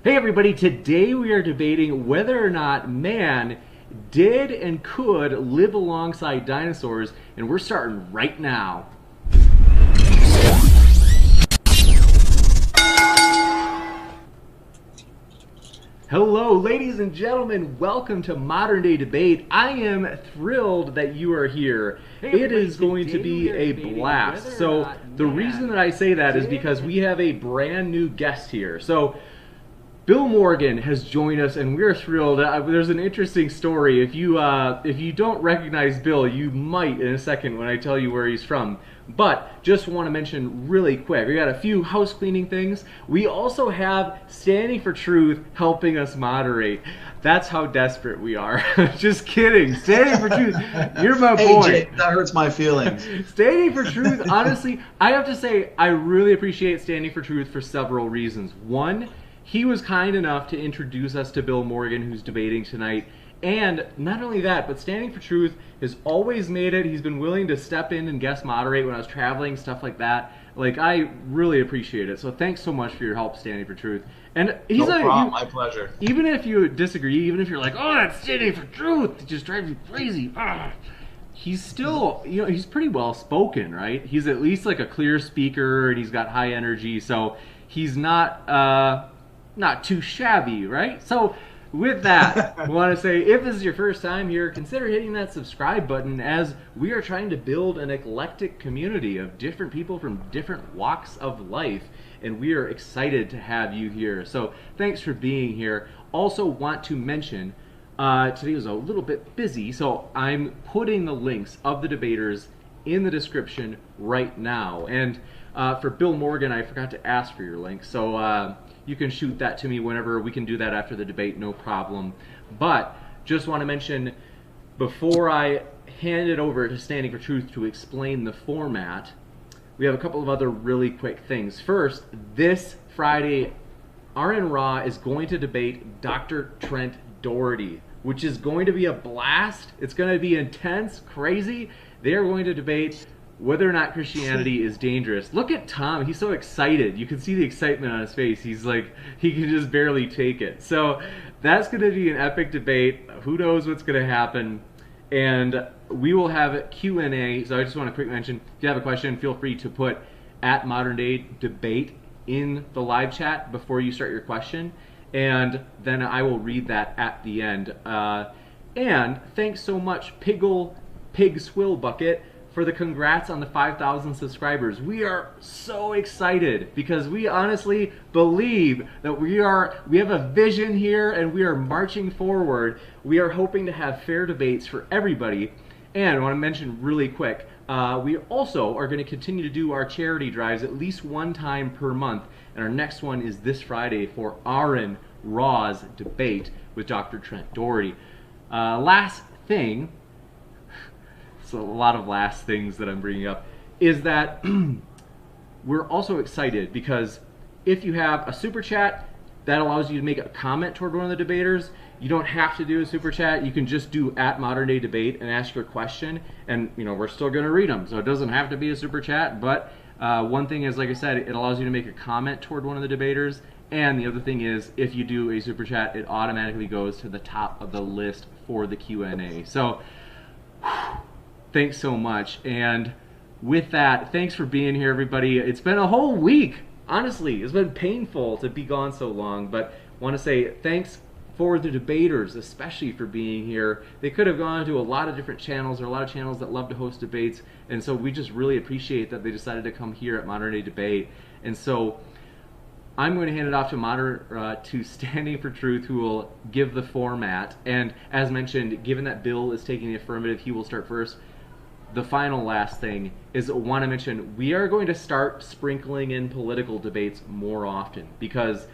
Hey everybody, today we are debating whether or not man did and could live alongside dinosaurs, and we're starting right now. Hello, ladies and gentlemen. Welcome to Modern Day Debate. I am thrilled that you are here. It is going to be a blast. So the reason that I say that is because we have a brand new guest here. So Bill Morgan has joined us, and we're thrilled. There's an interesting story. If you don't recognize Bill, you might in a second when I tell you where he's from. But just want to mention really quick, we got a few house cleaning things. We also have Standing for Truth helping us moderate. That's how desperate we are. Just kidding. Standing for Truth, you're my boy. Hey, Jake, that hurts my feelings. Standing for Truth, honestly, I have to say, I really appreciate Standing for Truth for several reasons. One, he was kind enough to introduce us to Bill Morgan, who's debating tonight. And not only that, but Standing for Truth has always made it. He's been willing to step in and guest moderate when I was traveling, stuff like that. Like, I really appreciate it. So thanks so much for your help, Standing for Truth. And he's no problem, my pleasure. Even if you disagree, even if you're like, oh, that's Standing for Truth, it just drives me crazy. He's still, he's pretty well spoken, right? He's at least like a clear speaker, and he's got high energy, so he's not too shabby, right? So with that, I want to say, if this is your first time here, consider hitting that subscribe button, as we are trying to build an eclectic community of different people from different walks of life, and we are excited to have you here. So thanks for being here. Also want to mention, today was a little bit busy, so I'm putting the links of the debaters in the description right now. And for Bill Morgan, I forgot to ask for your link, so you can shoot that to me whenever. We can do that after the debate, no problem. But just want to mention, before I hand it over to Standing for Truth to explain the format, we have a couple of other really quick things. First, this Friday, RN Raw is going to debate Dr. Trent Doherty, which is going to be a blast. It's going to be intense, crazy. They are going to debate whether or not Christianity is dangerous. Look at Tom, he's so excited. You can see the excitement on his face. He's like, he can just barely take it. So that's going to be an epic debate. Who knows what's going to happen? And we will have Q&A. So I just want to quick mention, if you have a question, feel free to put at Modern Day Debate in the live chat before you start your question. And then I will read that at the end. And thanks so much, Pig Swill Bucket, for the congrats on the 5,000 subscribers. We are so excited because we honestly believe that we have a vision here, and we are marching forward. We are hoping to have fair debates for everybody. And I want to mention really quick, we also are going to continue to do our charity drives at least one time per month. And our next one is this Friday for RN Raw's debate with Dr. Trent Doherty. Last thing, a lot of last things that I'm bringing up, is that we're also excited because if you have a super chat, that allows you to make a comment toward one of the debaters. You don't have to do a super chat. You can just do at Modern Day Debate and ask your question, and we're still going to read them, so it doesn't have to be a super chat. But one thing is, like I said, it allows you to make a comment toward one of the debaters. And the other thing is, if you do a super chat, it automatically goes to the top of the list for the Q&A. So thanks so much. And with that, thanks for being here, everybody. It's been a whole week. Honestly, it's been painful to be gone so long, but I want to say thanks for the debaters, especially for being here. They could have gone to a lot of different channels. There are a lot of channels that love to host debates, and so we just really appreciate that they decided to come here at Modern Day Debate. And so I'm going to hand it off to Standing for Truth, who will give the format. And as mentioned, given that Bill is taking the affirmative, he will start first. The final last thing is, I want to mention, we are going to start sprinkling in political debates more often, because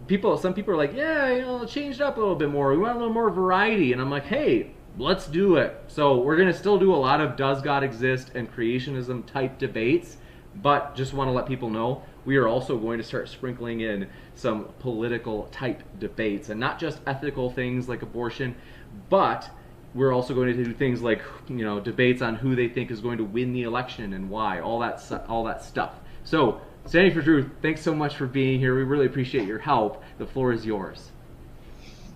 some people are like, yeah, change it up a little bit more. We want a little more variety. And I'm like, hey, let's do it. So we're going to still do a lot of does God exist and creationism type debates, but just want to let people know we are also going to start sprinkling in some political type debates, and not just ethical things like abortion, but we're also going to do things like, debates on who they think is going to win the election and why, all that stuff. So Standing for Truth, thanks so much for being here. We really appreciate your help. The floor is yours.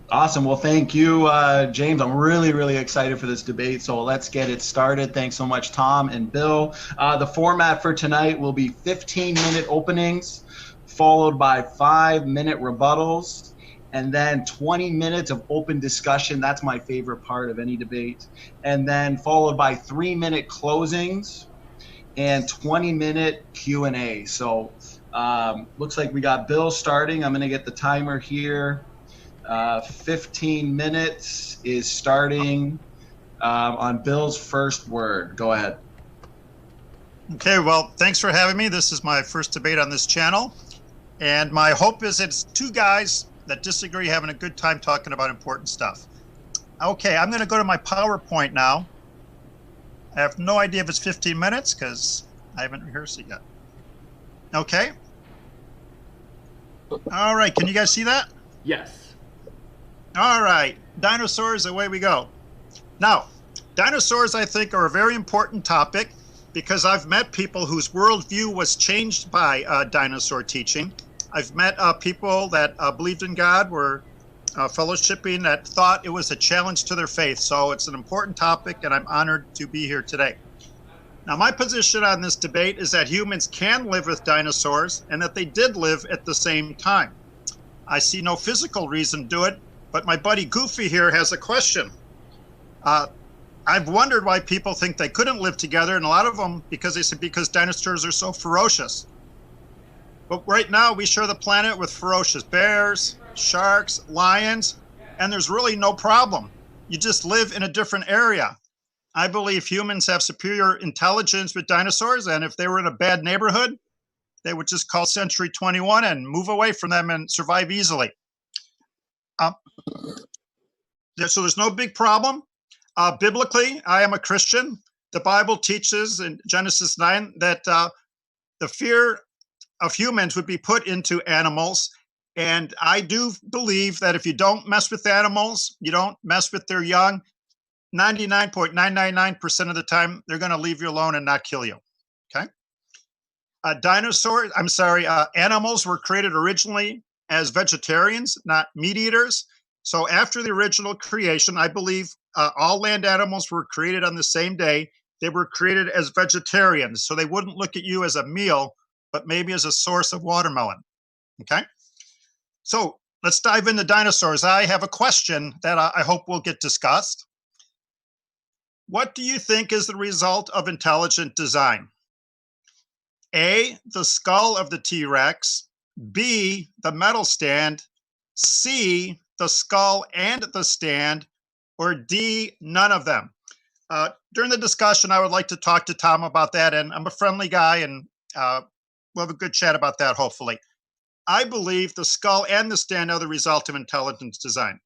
Awesome. Well, thank you, James. I'm really, really excited for this debate. So let's get it started. Thanks so much, Tom and Bill. The format for tonight will be 15-minute openings, followed by 5-minute rebuttals, and then 20 minutes of open discussion. That's my favorite part of any debate. And then followed by 3-minute closings and 20-minute Q&A. So looks like we got Bill starting. I'm going to get the timer here. 15 minutes is starting on Bill's first word. Go ahead. Okay, well, thanks for having me. This is my first debate on this channel. And my hope is it's two guys that disagree having a good time talking about important stuff. Okay, I'm going to go to my PowerPoint now. I have no idea if it's 15 minutes because I haven't rehearsed it yet. Okay. All right, can you guys see that? Yes. All right, dinosaurs, away we go. Now, dinosaurs, I think, are a very important topic because I've met people whose worldview was changed by dinosaur teaching. I've met people that believed in God, were fellowshipping, that thought it was a challenge to their faith. So it's an important topic, and I'm honored to be here today. Now, my position on this debate is that humans can live with dinosaurs and that they did live at the same time. I see no physical reason to do it. But my buddy Goofy here has a question. I've wondered why people think they couldn't live together, and a lot of them, because they said because dinosaurs are so ferocious. But right now we share the planet with ferocious bears, sharks, lions, and there's really no problem. You just live in a different area. I believe humans have superior intelligence with dinosaurs, and if they were in a bad neighborhood, they would just call Century 21 and move away from them and survive easily. So there's no big problem. Biblically, I am a Christian. The Bible teaches in Genesis 9 that the fear of humans would be put into animals. And I do believe that if you don't mess with animals, you don't mess with their young, 99.999% of the time, they're going to leave you alone and not kill you. Okay? Animals were created originally as vegetarians, not meat eaters. So after the original creation, I believe all land animals were created on the same day. They were created as vegetarians, so they wouldn't look at you as a meal, but maybe as a source of watermelon. Okay? So let's dive into dinosaurs. I have a question that I hope will get discussed. What do you think is the result of intelligent design? A, the skull of the T-Rex. B, the metal stand. C, the skull and the stand. Or D, none of them. During the discussion, I would like to talk to Tom about that, and I'm a friendly guy, and we'll have a good chat about that, hopefully. I believe the skull and the stand are the result of intelligent design.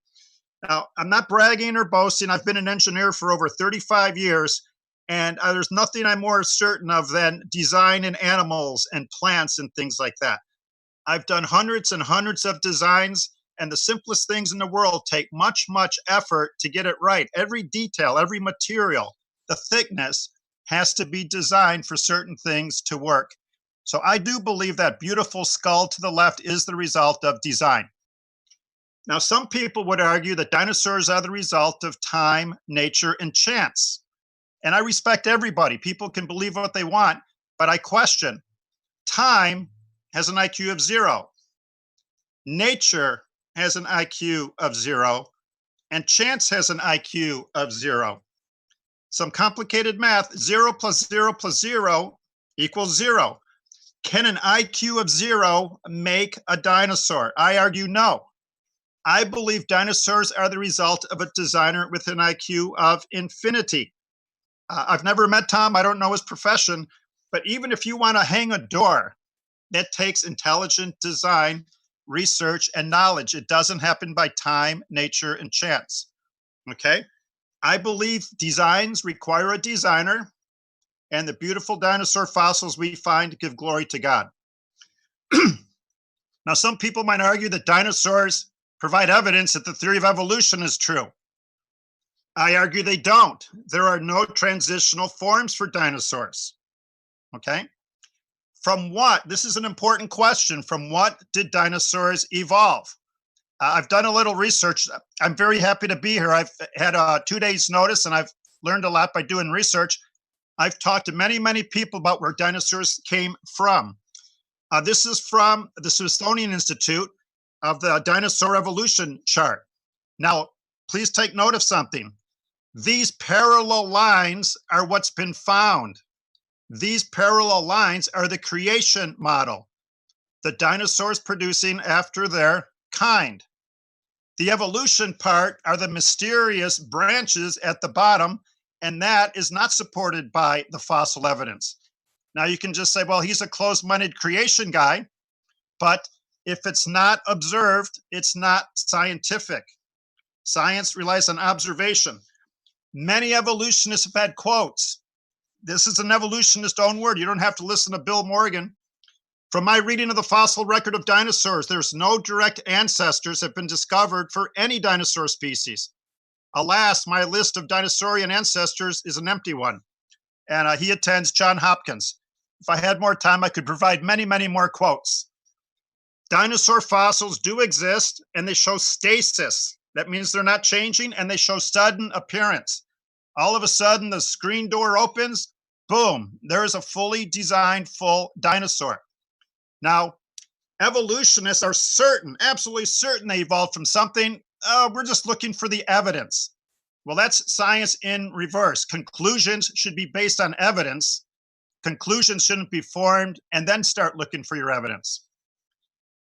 Now, I'm not bragging or boasting. I've been an engineer for over 35 years, and there's nothing I'm more certain of than design in animals and plants and things like that. I've done hundreds and hundreds of designs, and the simplest things in the world take much, much effort to get it right. Every detail, every material, the thickness has to be designed for certain things to work. So I do believe that beautiful skull to the left is the result of design. Now, some people would argue that dinosaurs are the result of time, nature, and chance. And I respect everybody. People can believe what they want, but I question. Time has an IQ of 0. Nature has an IQ of 0. And chance has an IQ of 0. Some complicated math, 0 plus 0 plus 0 equals 0. Can an IQ of 0 make a dinosaur? I argue no. I believe dinosaurs are the result of a designer with an IQ of infinity. I've never met Tom. I don't know his profession. But even if you want to hang a door, that takes intelligent design, research, and knowledge. It doesn't happen by time, nature, and chance. Okay? I believe designs require a designer, and the beautiful dinosaur fossils we find give glory to God. Now, some people might argue that dinosaurs provide evidence that the theory of evolution is true. I argue they don't. There are no transitional forms for dinosaurs. Okay? From what? This is an important question. From what did dinosaurs evolve? I've done a little research. I'm very happy to be here. I've had 2 days notice and I've learned a lot by doing research. I've talked to many, many people about where dinosaurs came from. This is from the Smithsonian Institute of the dinosaur evolution chart. Now, please take note of something. These parallel lines are what's been found. These parallel lines are the creation model. The dinosaurs producing after their kind. The evolution part are the mysterious branches at the bottom, and that is not supported by the fossil evidence. Now you can just say, well, he's a closed-minded creation guy, but if it's not observed, it's not scientific. Science relies on observation. Many evolutionists have had quotes. This is an evolutionist's own word. You don't have to listen to Bill Morgan. From my reading of the fossil record of dinosaurs, there's no direct ancestors have been discovered for any dinosaur species. Alas, my list of dinosaurian ancestors is an empty one. And he attends Johns Hopkins. If I had more time, I could provide many, many more quotes. Dinosaur fossils do exist, and they show stasis. That means they're not changing, and they show sudden appearance. All of a sudden, the screen door opens, boom, there is a fully designed full dinosaur. Now, evolutionists are certain, absolutely certain they evolved from something. We're just looking for the evidence. Well, that's science in reverse. Conclusions should be based on evidence. Conclusions shouldn't be formed and then start looking for your evidence.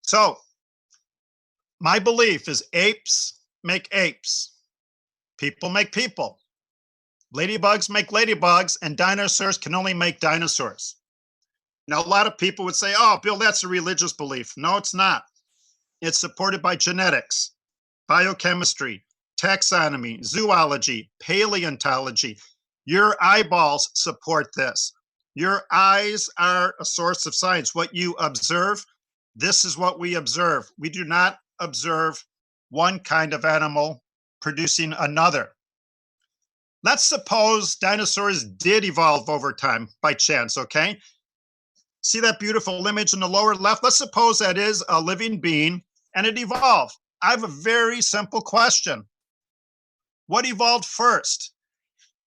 So, my belief is apes make apes. People make people. Ladybugs make ladybugs, and dinosaurs can only make dinosaurs. Now, a lot of people would say, oh, Bill, that's a religious belief. No, it's not. It's supported by genetics, biochemistry, taxonomy, zoology, paleontology. Your eyeballs support this. Your eyes are a source of science. What you observe, this is what we observe. We do not observe one kind of animal producing another. Let's suppose dinosaurs did evolve over time by chance, okay? See that beautiful image in the lower left? Let's suppose that is a living being and it evolved. I have a very simple question. What evolved first?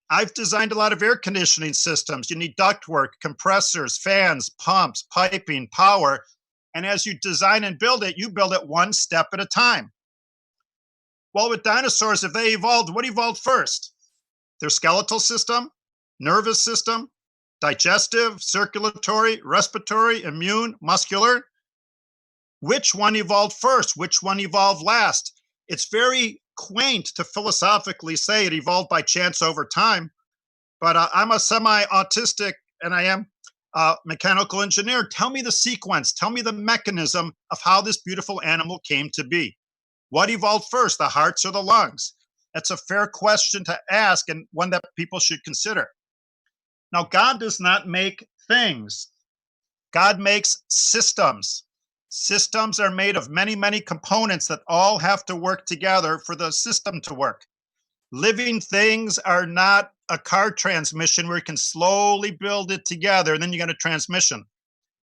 I've designed a lot of air conditioning systems. You need ductwork, compressors, fans, pumps, piping, power. And as you design and build it, you build it one step at a time. Well, with dinosaurs, if they evolved, what evolved first? Their skeletal system, nervous system, digestive, circulatory, respiratory, immune, muscular. Which one evolved first? Which one evolved last? It's very quaint to philosophically say it evolved by chance over time, but I'm a semi-autistic and I am a mechanical engineer. Tell me the sequence, tell me the mechanism of how this beautiful animal came to be. What evolved first, the hearts or the lungs? That's a fair question to ask and one that people should consider. Now, God does not make things. God makes systems. Systems are made of many, many components that all have to work together for the system to work. Living things are not a car transmission where you can slowly build it together and then you get a transmission.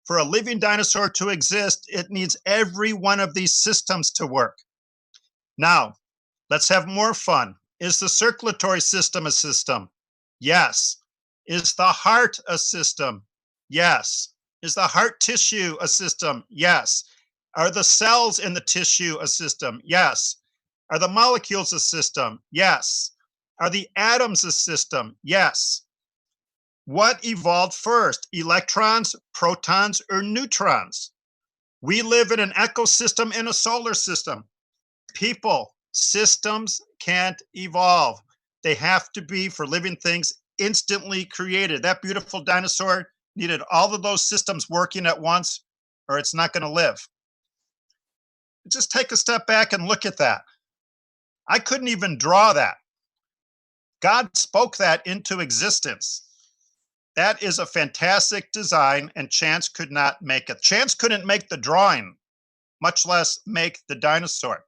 For a living dinosaur to exist, it needs every one of these systems to work. Now, let's have more fun. Is the circulatory system a system? Yes. Is the heart a system? Yes. Is the heart tissue a system? Yes. Are the cells in the tissue a system? Yes. Are the molecules a system? Yes. Are the atoms a system? Yes. What evolved first, electrons, protons, or neutrons? We live in an ecosystem in a solar system. People, systems can't evolve. They have to be, for living things, instantly created. That beautiful dinosaur needed all of those systems working at once, or it's not going to live. Just take a step back and look at that. I couldn't even draw that. God spoke that into existence. That is a fantastic design, and chance could not make it. Chance couldn't make the drawing, much less make the dinosaur.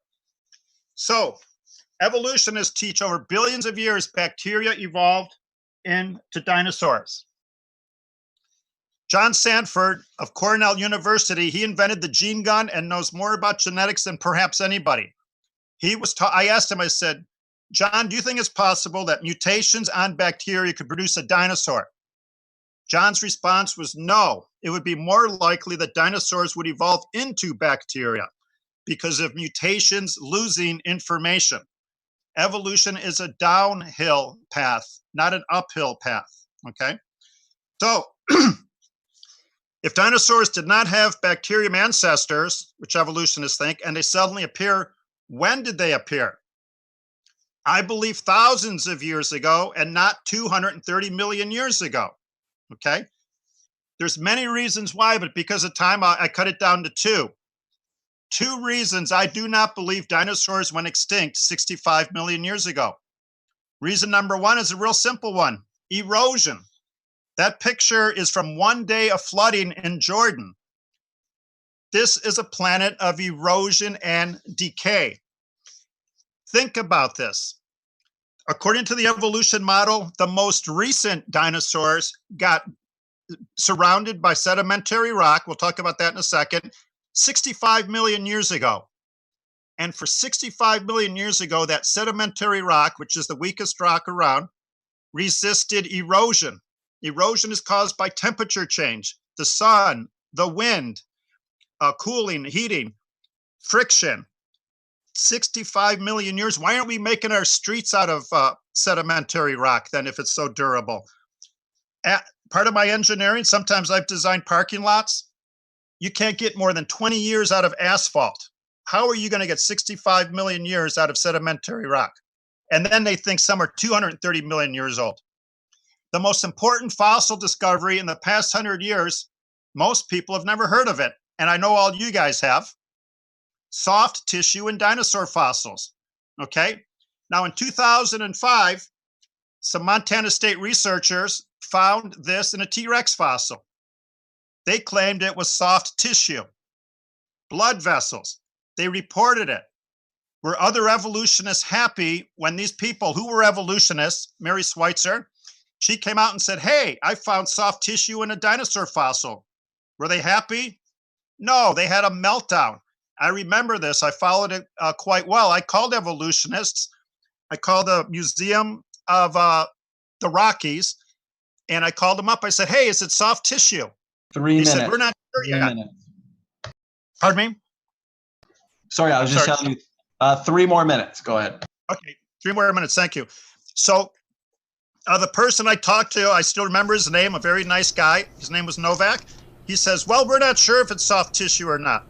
So, evolutionists teach over billions of years bacteria evolved into dinosaurs. John Sanford of Cornell University, he invented the gene gun and knows more about genetics than perhaps anybody. I asked him, I said, John, do you think it's possible that mutations on bacteria could produce a dinosaur? John's response was no. It would be more likely that dinosaurs would evolve into bacteria because of mutations losing information. Evolution is a downhill path, not an uphill path, okay? So if dinosaurs did not have bacterium ancestors, which evolutionists think, and they suddenly appear, when did they appear? I believe thousands of years ago and not 230 million years ago, okay? There's many reasons why, but because of time, I cut it down to two. Two reasons I do not believe dinosaurs went extinct 65 million years ago. Reason number one is a real simple one: erosion. That picture is from one day of flooding in Jordan. This is a planet of erosion and decay. Think about this. According to the evolution model, the most recent dinosaurs got surrounded by sedimentary rock. We'll talk about that in a second. 65 million years ago. And for 65 million years ago, that sedimentary rock, which is the weakest rock around, resisted erosion. Erosion is caused by temperature change, the sun, the wind, cooling, heating, friction. 65 million years. Why aren't we making our streets out of sedimentary rock then if it's so durable? Part of my engineering, sometimes I've designed parking lots. You can't get more than 20 years out of asphalt. How are you going to get 65 million years out of sedimentary rock? And then they think some are 230 million years old. The most important fossil discovery in the past 100 years, most people have never heard of it. And I know all you guys have. Soft tissue and dinosaur fossils, okay? Now in 2005, some Montana State researchers found this in a T-Rex fossil. They claimed it was soft tissue, blood vessels. They reported it. Were other evolutionists happy when these people who were evolutionists, Mary Schweitzer, she came out and said, hey, I found soft tissue in a dinosaur fossil. Were they happy? No, they had a meltdown. I remember this. I followed it quite well. I called evolutionists. I called the Museum of the Rockies, and I called them up. I said, hey, is it soft tissue? 3 minutes. They said, we're not sure yet. Pardon me? Sorry, I was just telling you 3 more minutes. Go ahead. Okay, 3 more minutes. Thank you. So the person I talked to, I still remember his name, a very nice guy. His name was Novak. He says, well, we're not sure if it's soft tissue or not.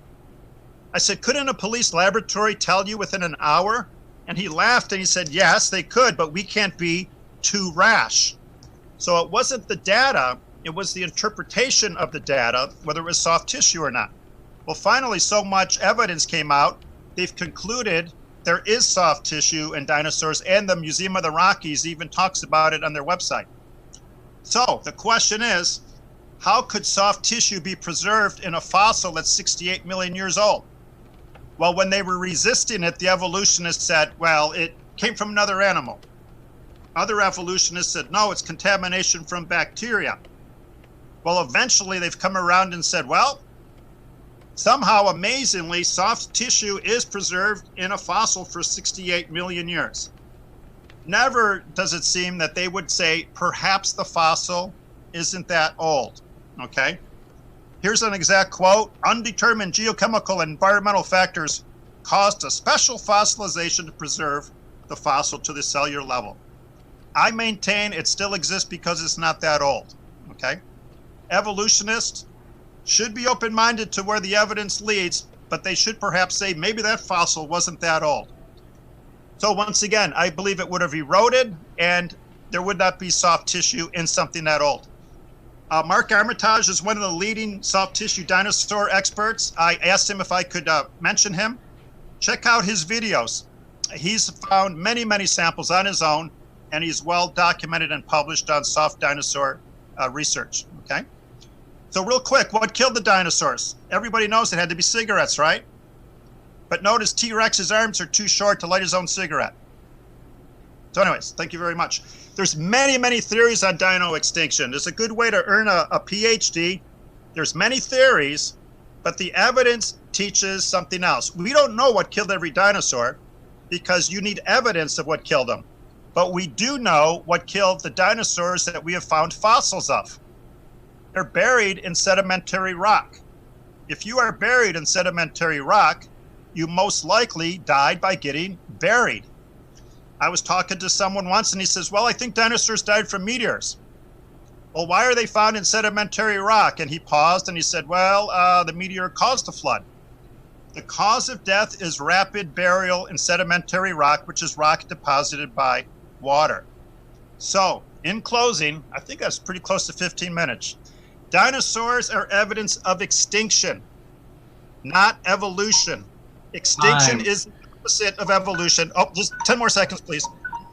I said, couldn't a police laboratory tell you within an hour? And he laughed and he said, yes, they could, but we can't be too rash. So it wasn't the data, it was the interpretation of the data, whether it was soft tissue or not. Well, finally, so much evidence came out, they've concluded there is soft tissue in dinosaurs, and the Museum of the Rockies even talks about it on their website. So the question is, how could soft tissue be preserved in a fossil that's 68 million years old? Well, when they were resisting it, the evolutionists said, well, it came from another animal. Other evolutionists said, no, it's contamination from bacteria. Well, eventually they've come around and said, well, somehow, amazingly, soft tissue is preserved in a fossil for 68 million years. Never does it seem that they would say, perhaps the fossil isn't that old, okay? Here's an exact quote: undetermined geochemical and environmental factors caused a special fossilization to preserve the fossil to the cellular level. I maintain it still exists because it's not that old, okay? Evolutionists should be open-minded to where the evidence leads, but they should perhaps say maybe that fossil wasn't that old. So once again, I believe it would have eroded and there would not be soft tissue in something that old. Mark Armitage is one of the leading soft tissue dinosaur experts. I asked him if I could mention him. Check out his videos. He's found many, many samples on his own, and he's well documented and published on soft dinosaur research, okay? So real quick, what killed the dinosaurs? Everybody knows it had to be cigarettes, right? But notice T-Rex's arms are too short to light his own cigarette. So anyways, thank you very much. There's many theories on dino extinction. It's a good way to earn a PhD. There's many theories, but the evidence teaches something else. We don't know what killed every dinosaur because you need evidence of what killed them. But we do know what killed the dinosaurs that we have found fossils of. They're buried in sedimentary rock. If you are buried in sedimentary rock, you most likely died by getting buried. I was talking to someone once and he says, well, I think dinosaurs died from meteors. Well, why are they found in sedimentary rock? And he paused and he said, well, the meteor caused the flood. The cause of death is rapid burial in sedimentary rock, which is rock deposited by water. So, in closing, I think that's pretty close to 15 minutes. Dinosaurs are evidence of extinction, not evolution. Extinction is the opposite of evolution. Oh, just 10 more seconds, please.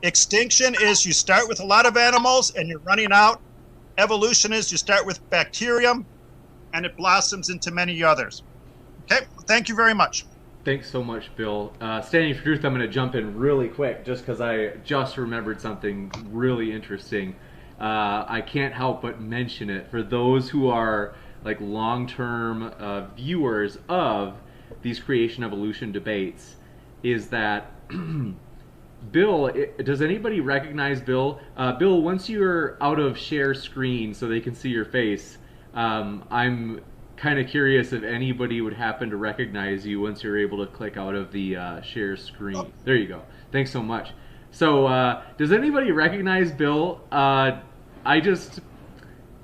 Extinction is you start with a lot of animals and you're running out. Evolution is you start with bacterium and it blossoms into many others. Okay, thank you very much. Thanks so much, Bill. Standing for Truth, I'm going to jump in really quick just because I just remembered something really interesting. I can't help but mention it for those who are like long-term viewers of these creation evolution debates, is that Bill, does anybody recognize Bill? Bill, once you're out of share screen so they can see your face, I'm kind of curious if anybody would happen to recognize you once you're able to click out of the share screen. There you go. Thanks so much. So, does anybody recognize Bill?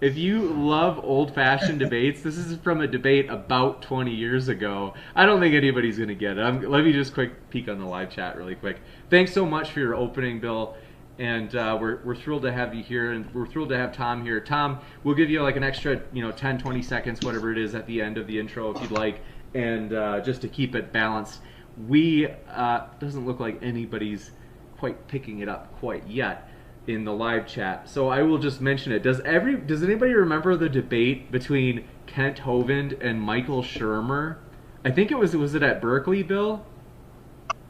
If you love old-fashioned debates, this is from a debate about 20 years ago. I don't think anybody's going to get it. Let me just quick peek on the live chat really quick. Thanks so much for your opening, Bill. And we're thrilled to have you here, and we're thrilled to have Tom here. Tom, we'll give you like an extra 10, 20 seconds, whatever it is, at the end of the intro if you'd like. And just to keep it balanced, doesn't look like anybody's quite picking it up quite yet in the live chat, so I will just mention it. Does anybody remember the debate between Kent Hovind and Michael Shermer? I think it was it at Berkeley, Bill?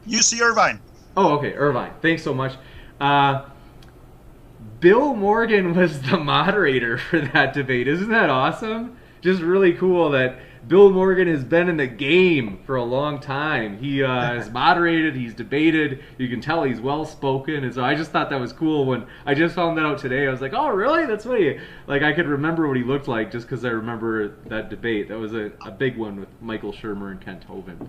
UC Irvine. Oh, okay, Irvine. Thanks so much. Bill Morgan was the moderator for that debate. Isn't that awesome? Just really cool that Bill Morgan has been in the game for a long time. He has moderated, he's debated, you can tell he's well-spoken, and so I just thought that was cool when I just found that out today. I was like, oh, really? That's what I could remember what he looked like just because I remember that debate. That was a big one with Michael Shermer and Kent Hovind.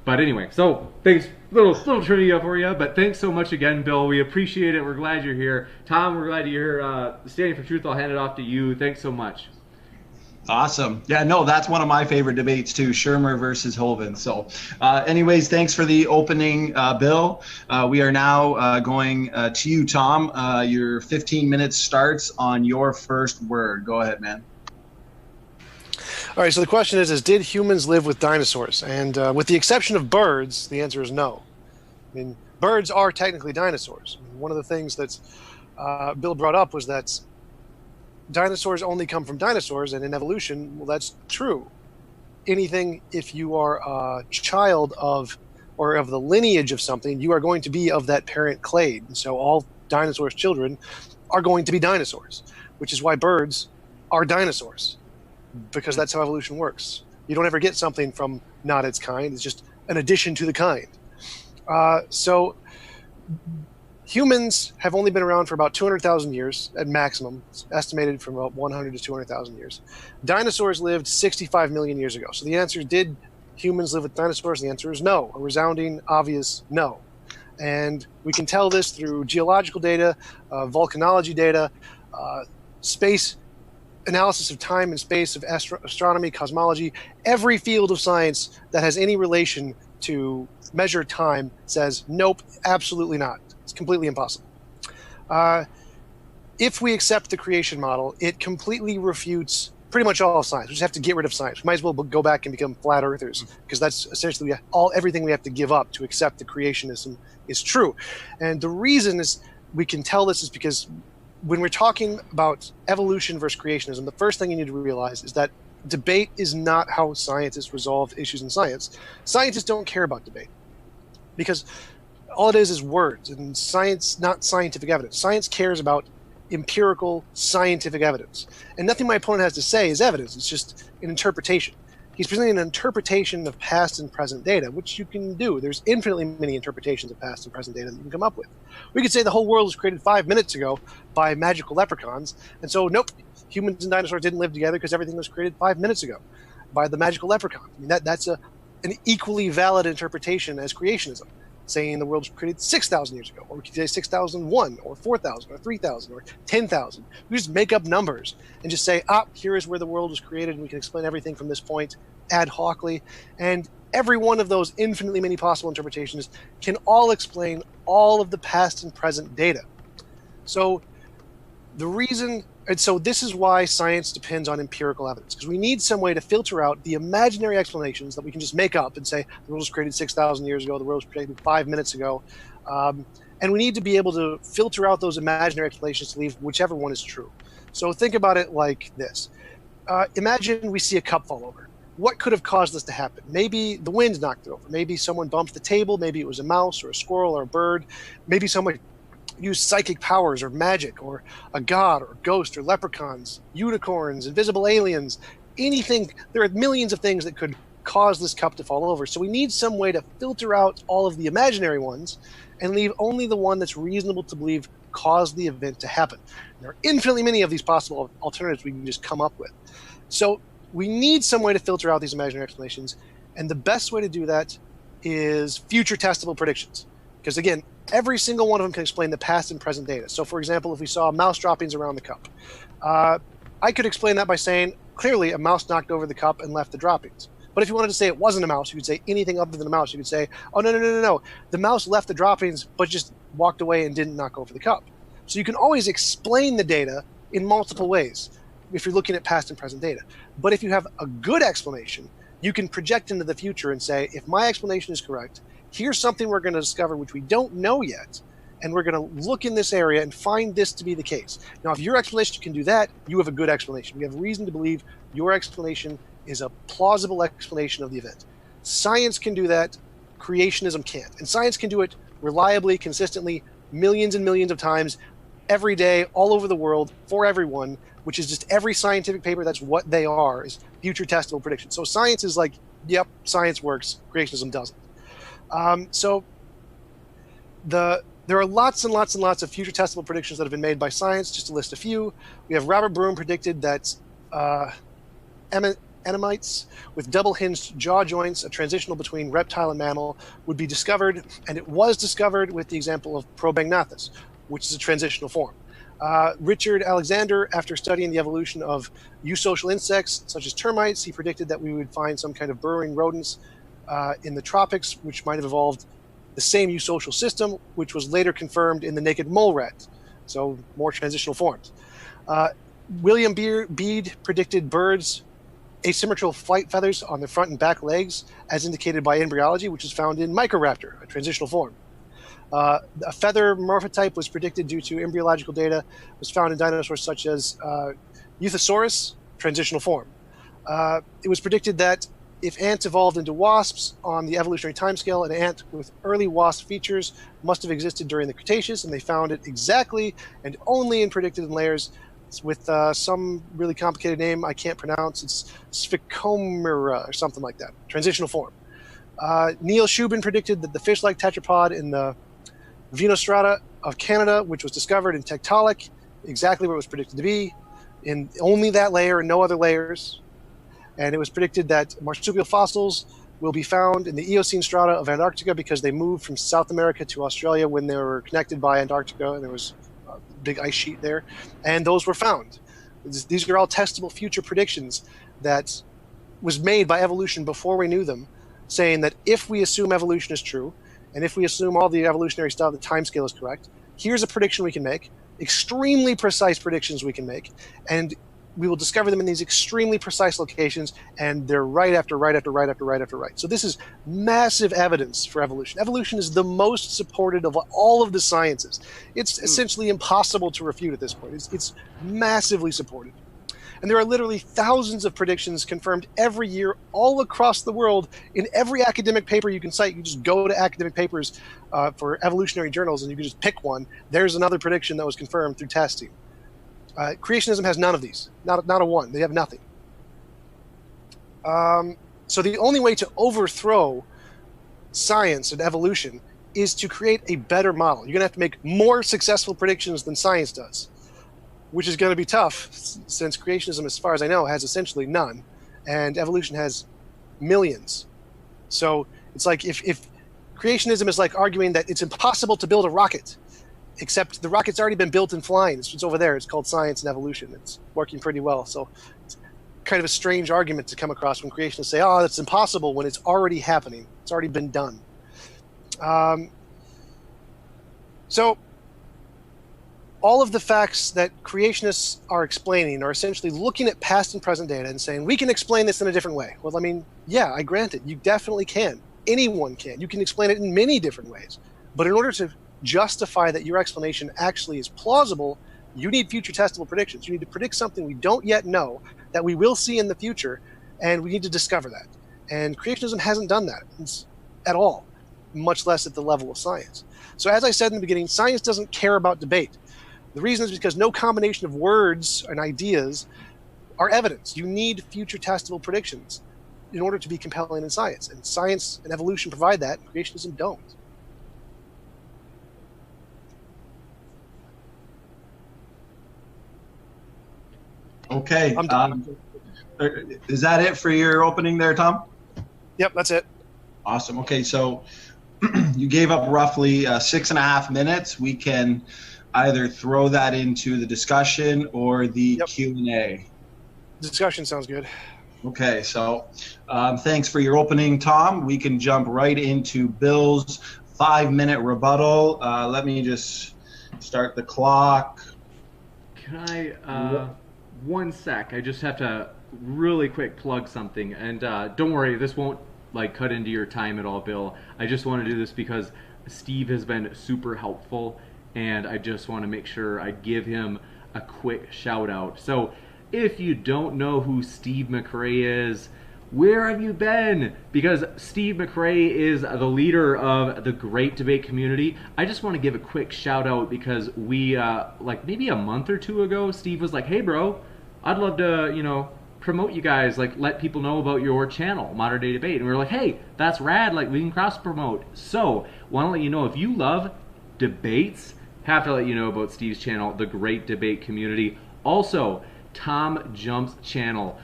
But anyway, so thanks, little trivia for you, but thanks so much again, Bill. We appreciate it. We're glad you're here. Tom, we're glad you're here. Standing for Truth, I'll hand it off to you. Thanks so much. Awesome. Yeah, no, that's one of my favorite debates too, Shermer versus Hovind. So anyways, thanks for the opening, Bill. We are now going to you, Tom. Your 15 minutes starts on your first word. Go ahead, man. All right, so the question is did humans live with dinosaurs? And with the exception of birds, the answer is no. I mean, birds are technically dinosaurs. One of the things that Bill brought up was that dinosaurs only come from dinosaurs, and in evolution, well, that's true. Anything, if you are a child of, or of the lineage of something, you are going to be of that parent clade. And so all dinosaurs' children are going to be dinosaurs, which is why birds are dinosaurs, because that's how evolution works. You don't ever get something from not its kind. It's just an addition to the kind. So humans have only been around for about 200,000 years at maximum. It's estimated from about 100 to 200,000 years. Dinosaurs lived 65 million years ago. So the answer, did humans live with dinosaurs? The answer is no. A resounding, obvious no. And we can tell this through geological data, volcanology data, space analysis of time and space, of astronomy, cosmology. Every field of science that has any relation to measure time says, nope, absolutely not. It's completely impossible. If we accept the creation model, it completely refutes pretty much all of science. We just have to get rid of science. We might as well go back and become flat earthers, because that's essentially everything we have to give up to accept the creationism is true. And the reason is we can tell this is because when we're talking about evolution versus creationism, the first thing you need to realize is that debate is not how scientists resolve issues in science. Scientists don't care about debate, because all it is words, and science, not scientific evidence. Science cares about empirical scientific evidence. And nothing my opponent has to say is evidence. It's just an interpretation. He's presenting an interpretation of past and present data, which you can do. There's infinitely many interpretations of past and present data that you can come up with. We could say the whole world was created 5 minutes ago by magical leprechauns, and so nope, humans and dinosaurs didn't live together because everything was created 5 minutes ago by the magical leprechaun. I mean, that's an equally valid interpretation as creationism, saying the world was created 6,000 years ago, or we could say 6,001, or 4,000, or 3,000, or 10,000. We just make up numbers and just say, here is where the world was created, and we can explain everything from this point ad hocly. And every one of those infinitely many possible interpretations can all explain all of the past and present data. So this is why science depends on empirical evidence, because we need some way to filter out the imaginary explanations that we can just make up and say the world was created 6,000 years ago, the world was created 5 minutes ago. And we need to be able to filter out those imaginary explanations to leave whichever one is true. So think about it like this. Imagine we see a cup fall over. What could have caused this to happen? Maybe the wind knocked it over. Maybe someone bumped the table. Maybe it was a mouse or a squirrel or a bird. Maybe someone used psychic powers or magic or a god or a ghost or leprechauns, unicorns, invisible aliens, anything. There are millions of things that could cause this cup to fall over. So we need some way to filter out all of the imaginary ones and leave only the one that's reasonable to believe caused the event to happen. There are infinitely many of these possible alternatives we can just come up with. So we need some way to filter out these imaginary explanations, and the best way to do that is future testable predictions. Because again, every single one of them can explain the past and present data. So for example, if we saw mouse droppings around the cup, I could explain that by saying, clearly a mouse knocked over the cup and left the droppings. But if you wanted to say it wasn't a mouse, you could say anything other than a mouse. You could say, oh, no. The mouse left the droppings, but just walked away and didn't knock over the cup. So you can always explain the data in multiple ways if you're looking at past and present data. But if you have a good explanation, you can project into the future and say, if my explanation is correct, here's something we're going to discover which we don't know yet, and we're going to look in this area and find this to be the case. Now, if your explanation can do that, you have a good explanation. You have reason to believe your explanation is a plausible explanation of the event. Science can do that. Creationism can't. And science can do it reliably, consistently, millions and millions of times, every day, all over the world, for everyone, which is just every scientific paper, that's what they are, is future testable predictions. So science is like, yep, science works, creationism doesn't. There are lots and lots and lots of future testable predictions that have been made by science. Just to list a few, we have Robert Broom predicted that Enemites with double-hinged jaw joints, a transitional between reptile and mammal, would be discovered, and it was discovered with the example of Probagnathus, which is a transitional form. Richard Alexander, after studying the evolution of eusocial insects such as termites, he predicted that we would find some kind of burrowing rodents in the tropics, which might have evolved the same eusocial system, which was later confirmed in the naked mole rat, so more transitional forms. William Bede predicted birds' asymmetrical flight feathers on their front and back legs, as indicated by embryology, which is found in Microraptor, a transitional form. A feather morphotype was predicted due to embryological data was found in dinosaurs such as Euthosaurus, transitional form. It was predicted that if ants evolved into wasps on the evolutionary timescale, an ant with early wasp features must have existed during the Cretaceous, and they found it exactly and only in predicted layers with some really complicated name I can't pronounce. It's Sphycomera or something like that, transitional form. Neil Shubin predicted that the fish-like tetrapod in the Venostrata of Canada, which was discovered in Tiktaalik, exactly where it was predicted to be, in only that layer and no other layers. And it was predicted that marsupial fossils will be found in the Eocene strata of Antarctica because they moved from South America to Australia when they were connected by Antarctica, and there was a big ice sheet there. And those were found. These are all testable future predictions that was made by evolution before we knew them, saying that if we assume evolution is true, and if we assume all the evolutionary stuff, the timescale is correct, here's a prediction we can make, extremely precise predictions we can make, and we will discover them in these extremely precise locations, and they're right after right after right after right after right. So this is massive evidence for evolution. Evolution is the most supported of all of the sciences. It's essentially impossible to refute at this point. It's massively supported. And there are literally thousands of predictions confirmed every year all across the world in every academic paper you can cite. You just go to academic papers for evolutionary journals and you can just pick one. There's another prediction that was confirmed through testing. Creationism has none of these, not a one. They have nothing. So the only way to overthrow science and evolution is to create a better model. You're going to have to make more successful predictions than science does, which is going to be tough since creationism, as far as I know, has essentially none, and evolution has millions. So it's like if creationism is like arguing that it's impossible to build a rocket, except the rocket's already been built and flying. It's over there. It's called science and evolution. It's working pretty well. So it's kind of a strange argument to come across when creationists say, oh, that's impossible, when it's already happening. It's already been done. So all of the facts that creationists are explaining are essentially looking at past and present data and saying, we can explain this in a different way. Well, I mean, yeah, I grant it. You definitely can. Anyone can. You can explain it in many different ways. But in order to justify that your explanation actually is plausible, you need future testable predictions. You need to predict something we don't yet know that we will see in the future, and we need to discover that. And creationism hasn't done that at all, much less at the level of science. So as I said in the beginning, science doesn't care about debate. The reason is because no combination of words and ideas are evidence. You need future testable predictions in order to be compelling in science. And science and evolution provide that, and creationism don't. Okay. Is that it for your opening there, Tom? Yep, that's it. Awesome. Okay, so you gave up roughly 6.5 minutes. We can either throw that into the discussion or the Q&A. Discussion sounds good. Okay, so thanks for your opening, Tom. We can jump right into Bill's 5-minute rebuttal. Let me just start the clock. Can I, one sec, I just have to really quick plug something. And don't worry, this won't like cut into your time at all, Bill. I just want to do this because Steve has been super helpful, and I just want to make sure I give him a quick shout out. So if you don't know who Steve McRae is, where have you been? Because Steve McRae is the leader of the Great Debate community. I just want to give a quick shout out because we, like maybe a month or two ago, Steve was like, hey bro, I'd love to, you know, promote you guys, like let people know about your channel, Modern Day Debate. And we were like, hey, that's rad, like we can cross promote. So want to let you know, if you love debates, have to let you know about Steve's channel, the Great Debate community. Also, TJump's channel,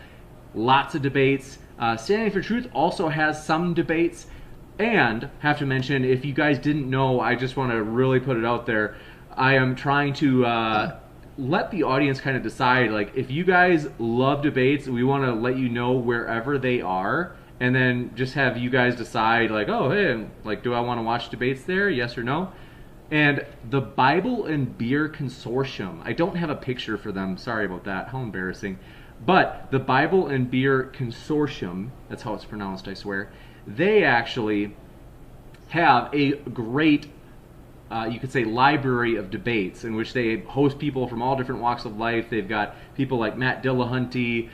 lots of debates. Standing for Truth also has some debates. And have to mention, if you guys didn't know, I just want to really put it out there, I am trying to let the audience kind of decide, like if you guys love debates, we want to let you know wherever they are, and then just have you guys decide, like, oh hey, like do I want to watch debates there, yes or no? And the Bible and Beer Consortium, I don't have a picture for them, sorry about that, how embarrassing, but the Bible and Beer Consortium, that's how it's pronounced, I swear, they actually have a great you could say library of debates in which they host people from all different walks of life. They've got people like Matt Dillahunty.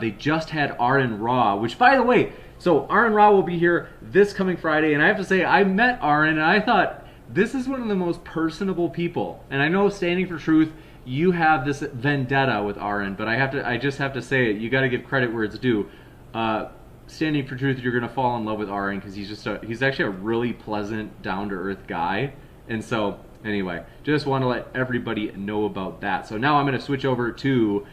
They just had Aaron Ra, which, by the way, so Aaron Ra will be here this coming Friday, and I have to say, I met Aaron, and I thought, this is one of the most personable people. And I know Standing for Truth, you have this vendetta with Aaron, but I just have to say it. You got to give credit where it's due. Standing for Truth, you're gonna fall in love with Aaron because he's actually a really pleasant, down-to-earth guy. And so, anyway, just want to let everybody know about that. So now I'm going to switch over to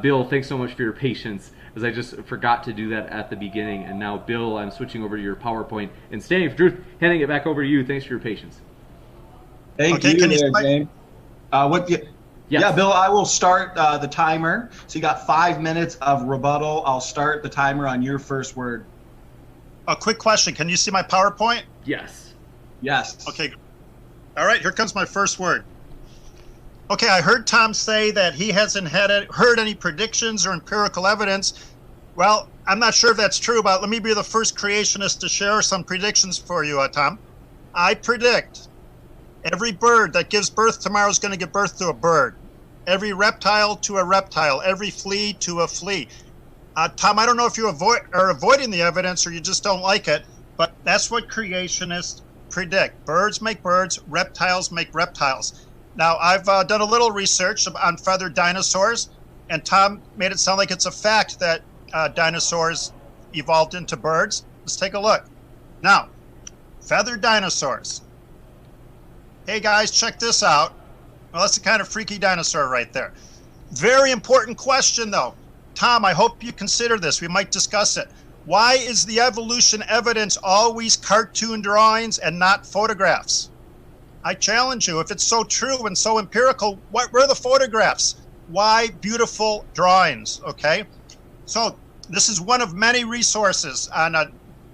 Bill. Thanks so much for your patience, as I just forgot to do that at the beginning. And now, Bill, I'm switching over to your PowerPoint. And Standing for Truth, handing it back over to you. Thanks for your patience. Thank you there, James. Yeah, Bill, I will start the timer. So you got 5 minutes of rebuttal. I'll start the timer on your first word. A quick question. Can you see my PowerPoint? Yes. Yes. Okay. All right, here comes my first word. Okay, I heard Tom say that he hasn't heard any predictions or empirical evidence. Well, I'm not sure if that's true, but let me be the first creationist to share some predictions for you, Tom. I predict every bird that gives birth tomorrow is going to give birth to a bird. every reptile to a reptile, every flea to a flea. Tom, I don't know if you are avoiding the evidence or you just don't like it, but that's what creationists predict. Birds make birds, reptiles make reptiles. Now, I've done a little research on feathered dinosaurs, and Tom made it sound like it's a fact that dinosaurs evolved into birds. Let's take a look. Now, feathered dinosaurs. Hey guys, check this out. Well, that's a kind of freaky dinosaur right there. Very important question though. Tom, I hope you consider this. We might discuss it. Why is the evolution evidence always cartoon drawings and not photographs? I challenge you, if it's so true and so empirical, where are the photographs? Why beautiful drawings, okay? So this is one of many resources on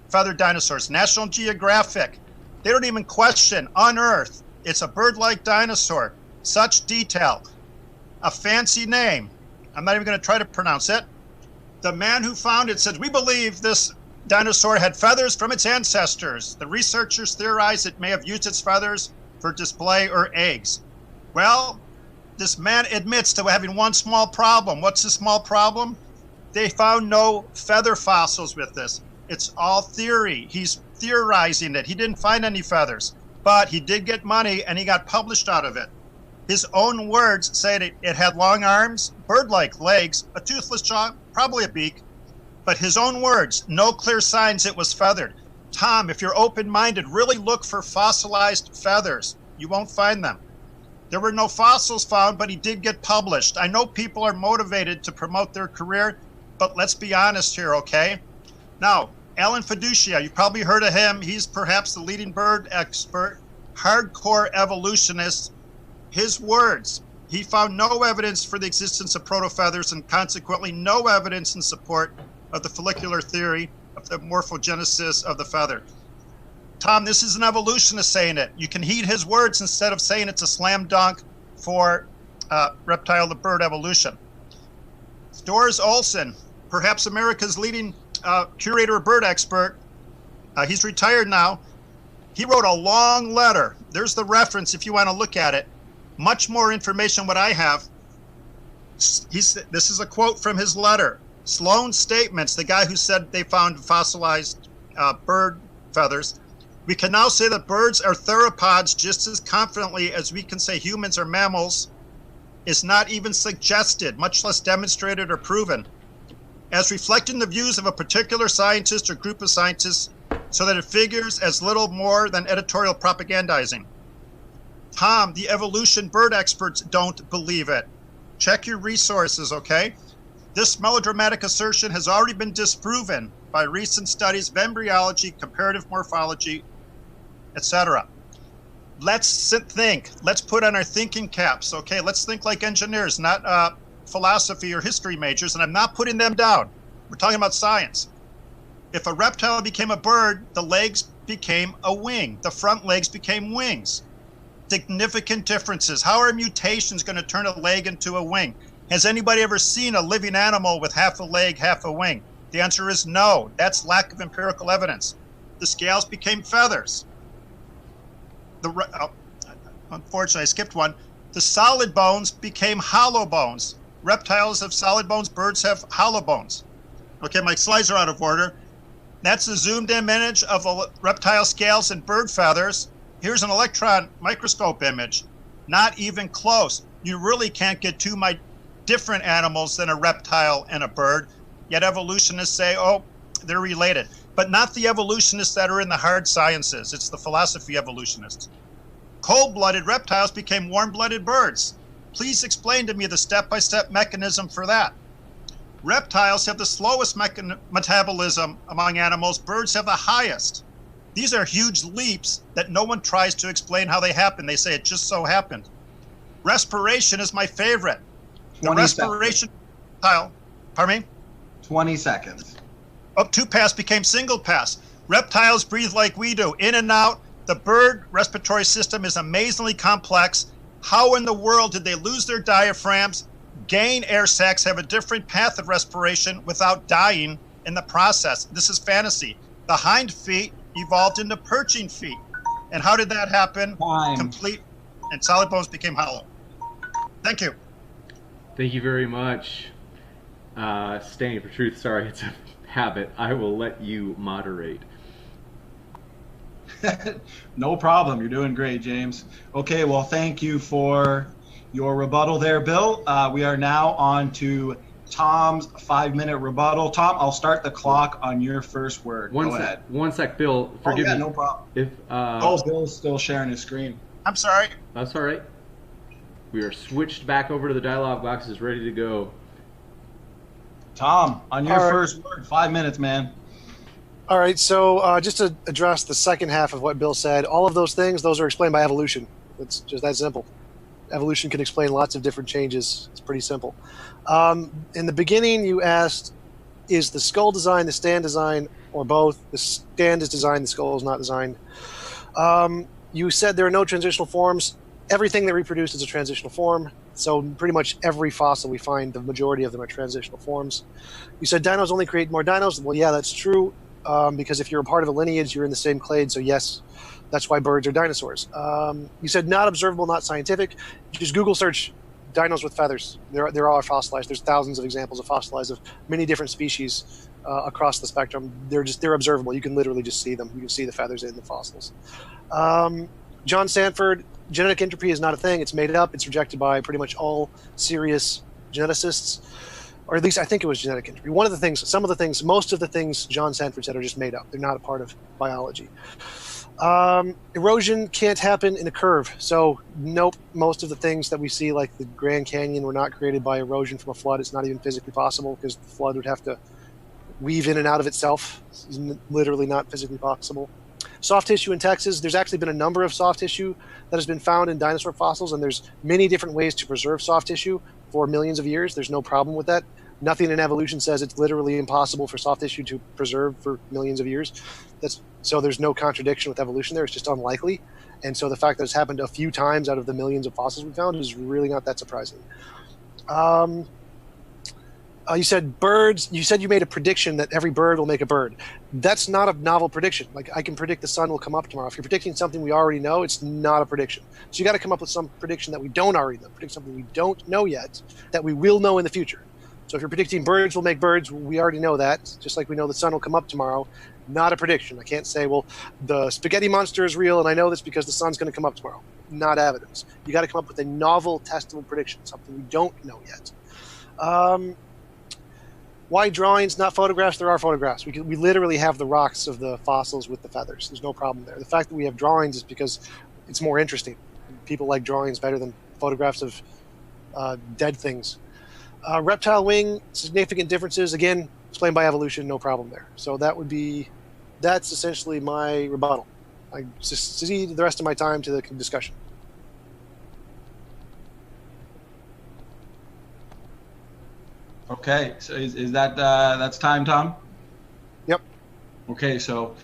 feathered dinosaurs. National Geographic, they don't even question, unearth. It's a bird-like dinosaur. Such detail. A fancy name. I'm not even going to try to pronounce it. The man who found it said, we believe this dinosaur had feathers from its ancestors. The researchers theorize it may have used its feathers for display or eggs. Well, this man admits to having one small problem. What's the small problem? They found no feather fossils with this. It's all theory. He's theorizing it. He didn't find any feathers, but he did get money and he got published out of it. His own words say it had long arms, bird-like legs, a toothless jaw, probably a beak. But his own words, no clear signs it was feathered. Tom, if you're open-minded, really look for fossilized feathers. You won't find them. There were no fossils found, but he did get published. I know people are motivated to promote their career, but let's be honest here, okay? Now, Alan Fiducia, you've probably heard of him. He's perhaps the leading bird expert, hardcore evolutionist. His words, he found no evidence for the existence of protofeathers and consequently no evidence in support of the follicular theory of the morphogenesis of the feather. Tom, this is an evolutionist saying it. You can heed his words instead of saying it's a slam dunk for reptile to bird evolution. Doris Olson, perhaps America's leading curator bird expert. He's retired now. He wrote a long letter. There's the reference if you want to look at it. Much more information what I have. This is a quote from his letter. Sloan's statements, the guy who said they found fossilized bird feathers. We can now say that birds are theropods just as confidently as we can say humans are mammals. Is not even suggested, much less demonstrated or proven, as reflecting the views of a particular scientist or group of scientists, so that it figures as little more than editorial propagandizing. Tom, the evolution bird experts don't believe it. Check your resources, okay? This melodramatic assertion has already been disproven by recent studies of embryology, comparative morphology, etc. Let's think. Let's put on our thinking caps, okay? Let's think like engineers, not philosophy or history majors, and I'm not putting them down. We're talking about science. If a reptile became a bird, the legs became a wing. The front legs became wings. Significant differences. How are mutations going to turn a leg into a wing? Has anybody ever seen a living animal with half a leg, half a wing? The answer is no. That's lack of empirical evidence. The scales became feathers. Unfortunately, I skipped one. The solid bones became hollow bones. Reptiles have solid bones, birds have hollow bones. Okay, my slides are out of order. That's a zoomed in image of reptile scales and bird feathers. Here's an electron microscope image. Not even close. You really can't get two different animals than a reptile and a bird. Yet evolutionists say, oh, they're related. But not the evolutionists that are in the hard sciences. It's the philosophy evolutionists. Cold-blooded reptiles became warm-blooded birds. Please explain to me the step-by-step mechanism for that. Reptiles have the slowest metabolism among animals. Birds have the highest. These are huge leaps that no one tries to explain how they happen. They say it just so happened. Respiration is my favorite. The respiration reptile, pardon me? 20 seconds. Up two pass became single pass. Reptiles breathe like we do, in and out. The bird respiratory system is amazingly complex. How in the world did they lose their diaphragms, gain air sacs, have a different path of respiration without dying in the process? This is fantasy. The hind feet evolved into perching feet. And how did that happen? Time. Complete, and solid bones became hollow. Thank you. Thank you very much. Standing for truth, sorry, it's a habit. I will let you moderate. No problem. You're doing great, James. Okay, well, thank you for your rebuttal there, Bill. We are now on to Tom's 5-minute rebuttal. Tom, I'll start the clock on your first word. Go ahead. One sec, Bill. Forgive me. No problem. If Bill's still sharing his screen. I'm sorry. That's all right. We are switched back over to the dialogue boxes, ready to go. Tom, on your first word, 5 minutes, man. All right, so just to address the second half of what Bill said, all of those things, those are explained by evolution. It's just that simple. Evolution can explain lots of different changes. It's pretty simple. In the beginning, you asked, is the skull design the stand design, or both? The stand is designed, the skull is not designed. You said there are no transitional forms. Everything that reproduced is a transitional form. So pretty much every fossil we find, the majority of them are transitional forms. You said dinos only create more dinos. Well, yeah, that's true. Because if you're a part of a lineage, you're in the same clade. So yes, that's why birds are dinosaurs. You said not observable, not scientific. Just Google search dinos with feathers. They're all fossilized. There's thousands of examples of fossilized of many different species across the spectrum. They're observable. You can literally just see them. You can see the feathers in the fossils. John Sanford, genetic entropy is not a thing. It's made up. It's rejected by pretty much all serious geneticists. Or at least I think it was genetic entropy. Most of the things John Sanford said are just made up. They're not a part of biology. Erosion can't happen in a curve. So nope, most of the things that we see, like the Grand Canyon, were not created by erosion from a flood. It's not even physically possible because the flood would have to weave in and out of itself. It's literally not physically possible. Soft tissue in Texas, there's actually been a number of soft tissue that has been found in dinosaur fossils, and there's many different ways to preserve soft tissue for millions of years. There's no problem with that. Nothing in evolution says it's literally impossible for soft tissue to preserve for millions of years. So there's no contradiction with evolution there. It's just unlikely. And so the fact that it's happened a few times out of the millions of fossils we found is really not that surprising. You said birds. You said you made a prediction that every bird will make a bird. That's not a novel prediction. Like, I can predict the sun will come up tomorrow. If you're predicting something we already know, it's not a prediction. So you got to come up with some prediction that we don't already know. Predict something we don't know yet that we will know in the future. So if you're predicting birds will make birds, we already know that. Just like we know the sun will come up tomorrow. Not a prediction. I can't say, well, the spaghetti monster is real, and I know this because the sun's going to come up tomorrow. Not evidence. You got to come up with a novel, testable prediction, something we don't know yet. Why drawings, not photographs? There are photographs. We literally have the rocks of the fossils with the feathers. There's no problem there. The fact that we have drawings is because it's more interesting. People like drawings better than photographs of dead things. Reptile wing, significant differences. Again, explained by evolution, no problem there. So that's essentially my rebuttal. I just cede the rest of my time to the discussion. Okay, so is that that's time, Tom? Yep. Okay, so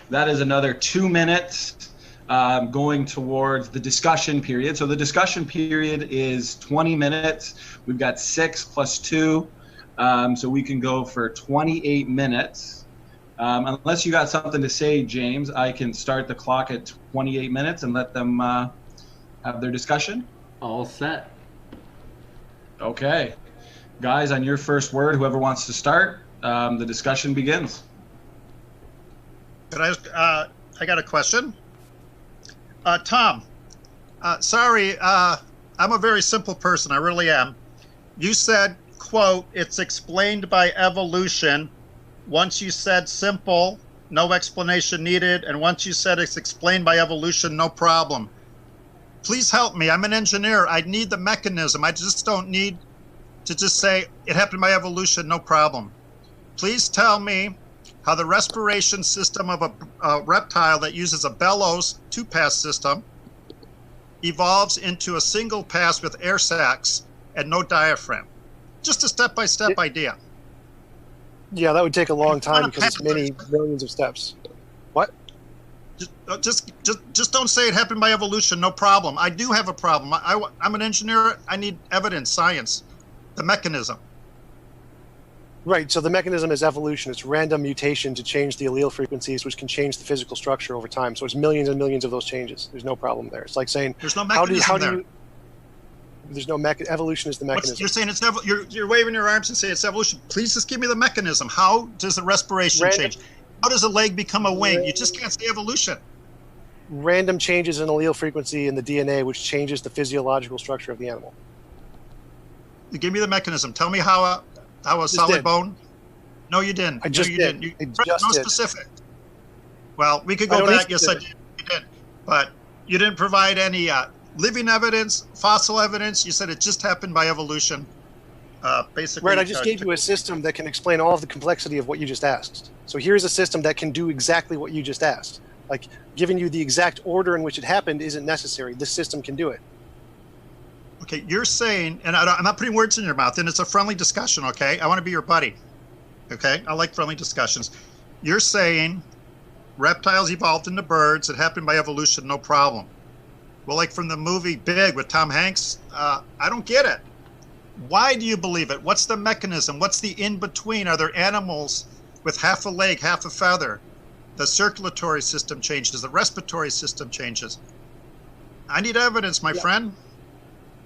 that is another 2 minutes going towards the discussion period. So the discussion period is 20 minutes. We've got 6 plus 2, so we can go for 28 minutes. Unless you got something to say, James, I can start the clock at 28 minutes and let them have their discussion. All set. Okay. Guys, on your first word, whoever wants to start, the discussion begins. I got a question. Tom, sorry, I'm a very simple person. I really am. You said, quote, it's explained by evolution. Once you said simple, no explanation needed. And once you said it's explained by evolution, no problem. Please help me. I'm an engineer. I need the mechanism. I just don't need to just say it happened by evolution, no problem. Please tell me how the respiration system of a reptile that uses a bellows two-pass system evolves into a single pass with air sacs and no diaphragm. Just a step-by-step idea. Yeah, that would take a long time because it's many millions of steps. What? Just don't say it happened by evolution, no problem. I do have a problem. I'm an engineer. I need evidence, science. The mechanism. Right, so the mechanism is evolution. It's random mutation to change the allele frequencies, which can change the physical structure over time. So it's millions and millions of those changes. There's no problem there. It's like saying, there's no mechanism there. There's no evolution is the mechanism. You're saying you're waving your arms and saying it's evolution. Please just give me the mechanism. How does the respiration change? How does a leg become a wing? You just can't say evolution. Random changes in allele frequency in the DNA, which changes the physiological structure of the animal. You give me the mechanism. Tell me how a solid bone. No, you didn't. I just did. You no specific. Well, we could go back. Yes, I did. You did, but you didn't provide any living evidence, fossil evidence. You said it just happened by evolution. Basically, right. I just gave you a system that can explain all of the complexity of what you just asked. So here's a system that can do exactly what you just asked. Like giving you the exact order in which it happened isn't necessary. This system can do it. Okay, you're saying, and I'm not putting words in your mouth, and it's a friendly discussion, okay? I want to be your buddy, okay? I like friendly discussions. You're saying reptiles evolved into birds. It happened by evolution, no problem. Well, like from the movie Big with Tom Hanks, I don't get it. Why do you believe it? What's the mechanism? What's the in-between? Are there animals with half a leg, half a feather? The circulatory system changes. The respiratory system changes. I need evidence, my friend.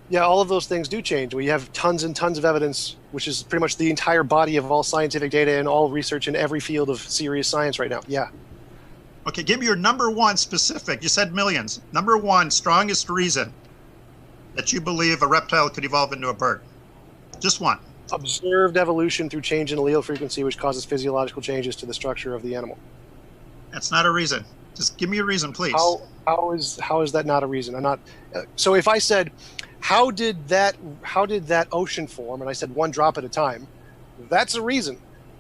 Yeah, all of those things do change. We have tons and tons of evidence, which is pretty much the entire body of all scientific data and all research in every field of serious science right now. Yeah. Okay, give me your number one specific. You said millions. Number one strongest reason that you believe a reptile could evolve into a bird. Just one. Observed evolution through change in allele frequency, which causes physiological changes to the structure of the animal. That's not a reason. Just give me a reason, please. How is that not a reason? I'm not. So if I said, how did that ocean form, and I said one drop at a time, that's a reason.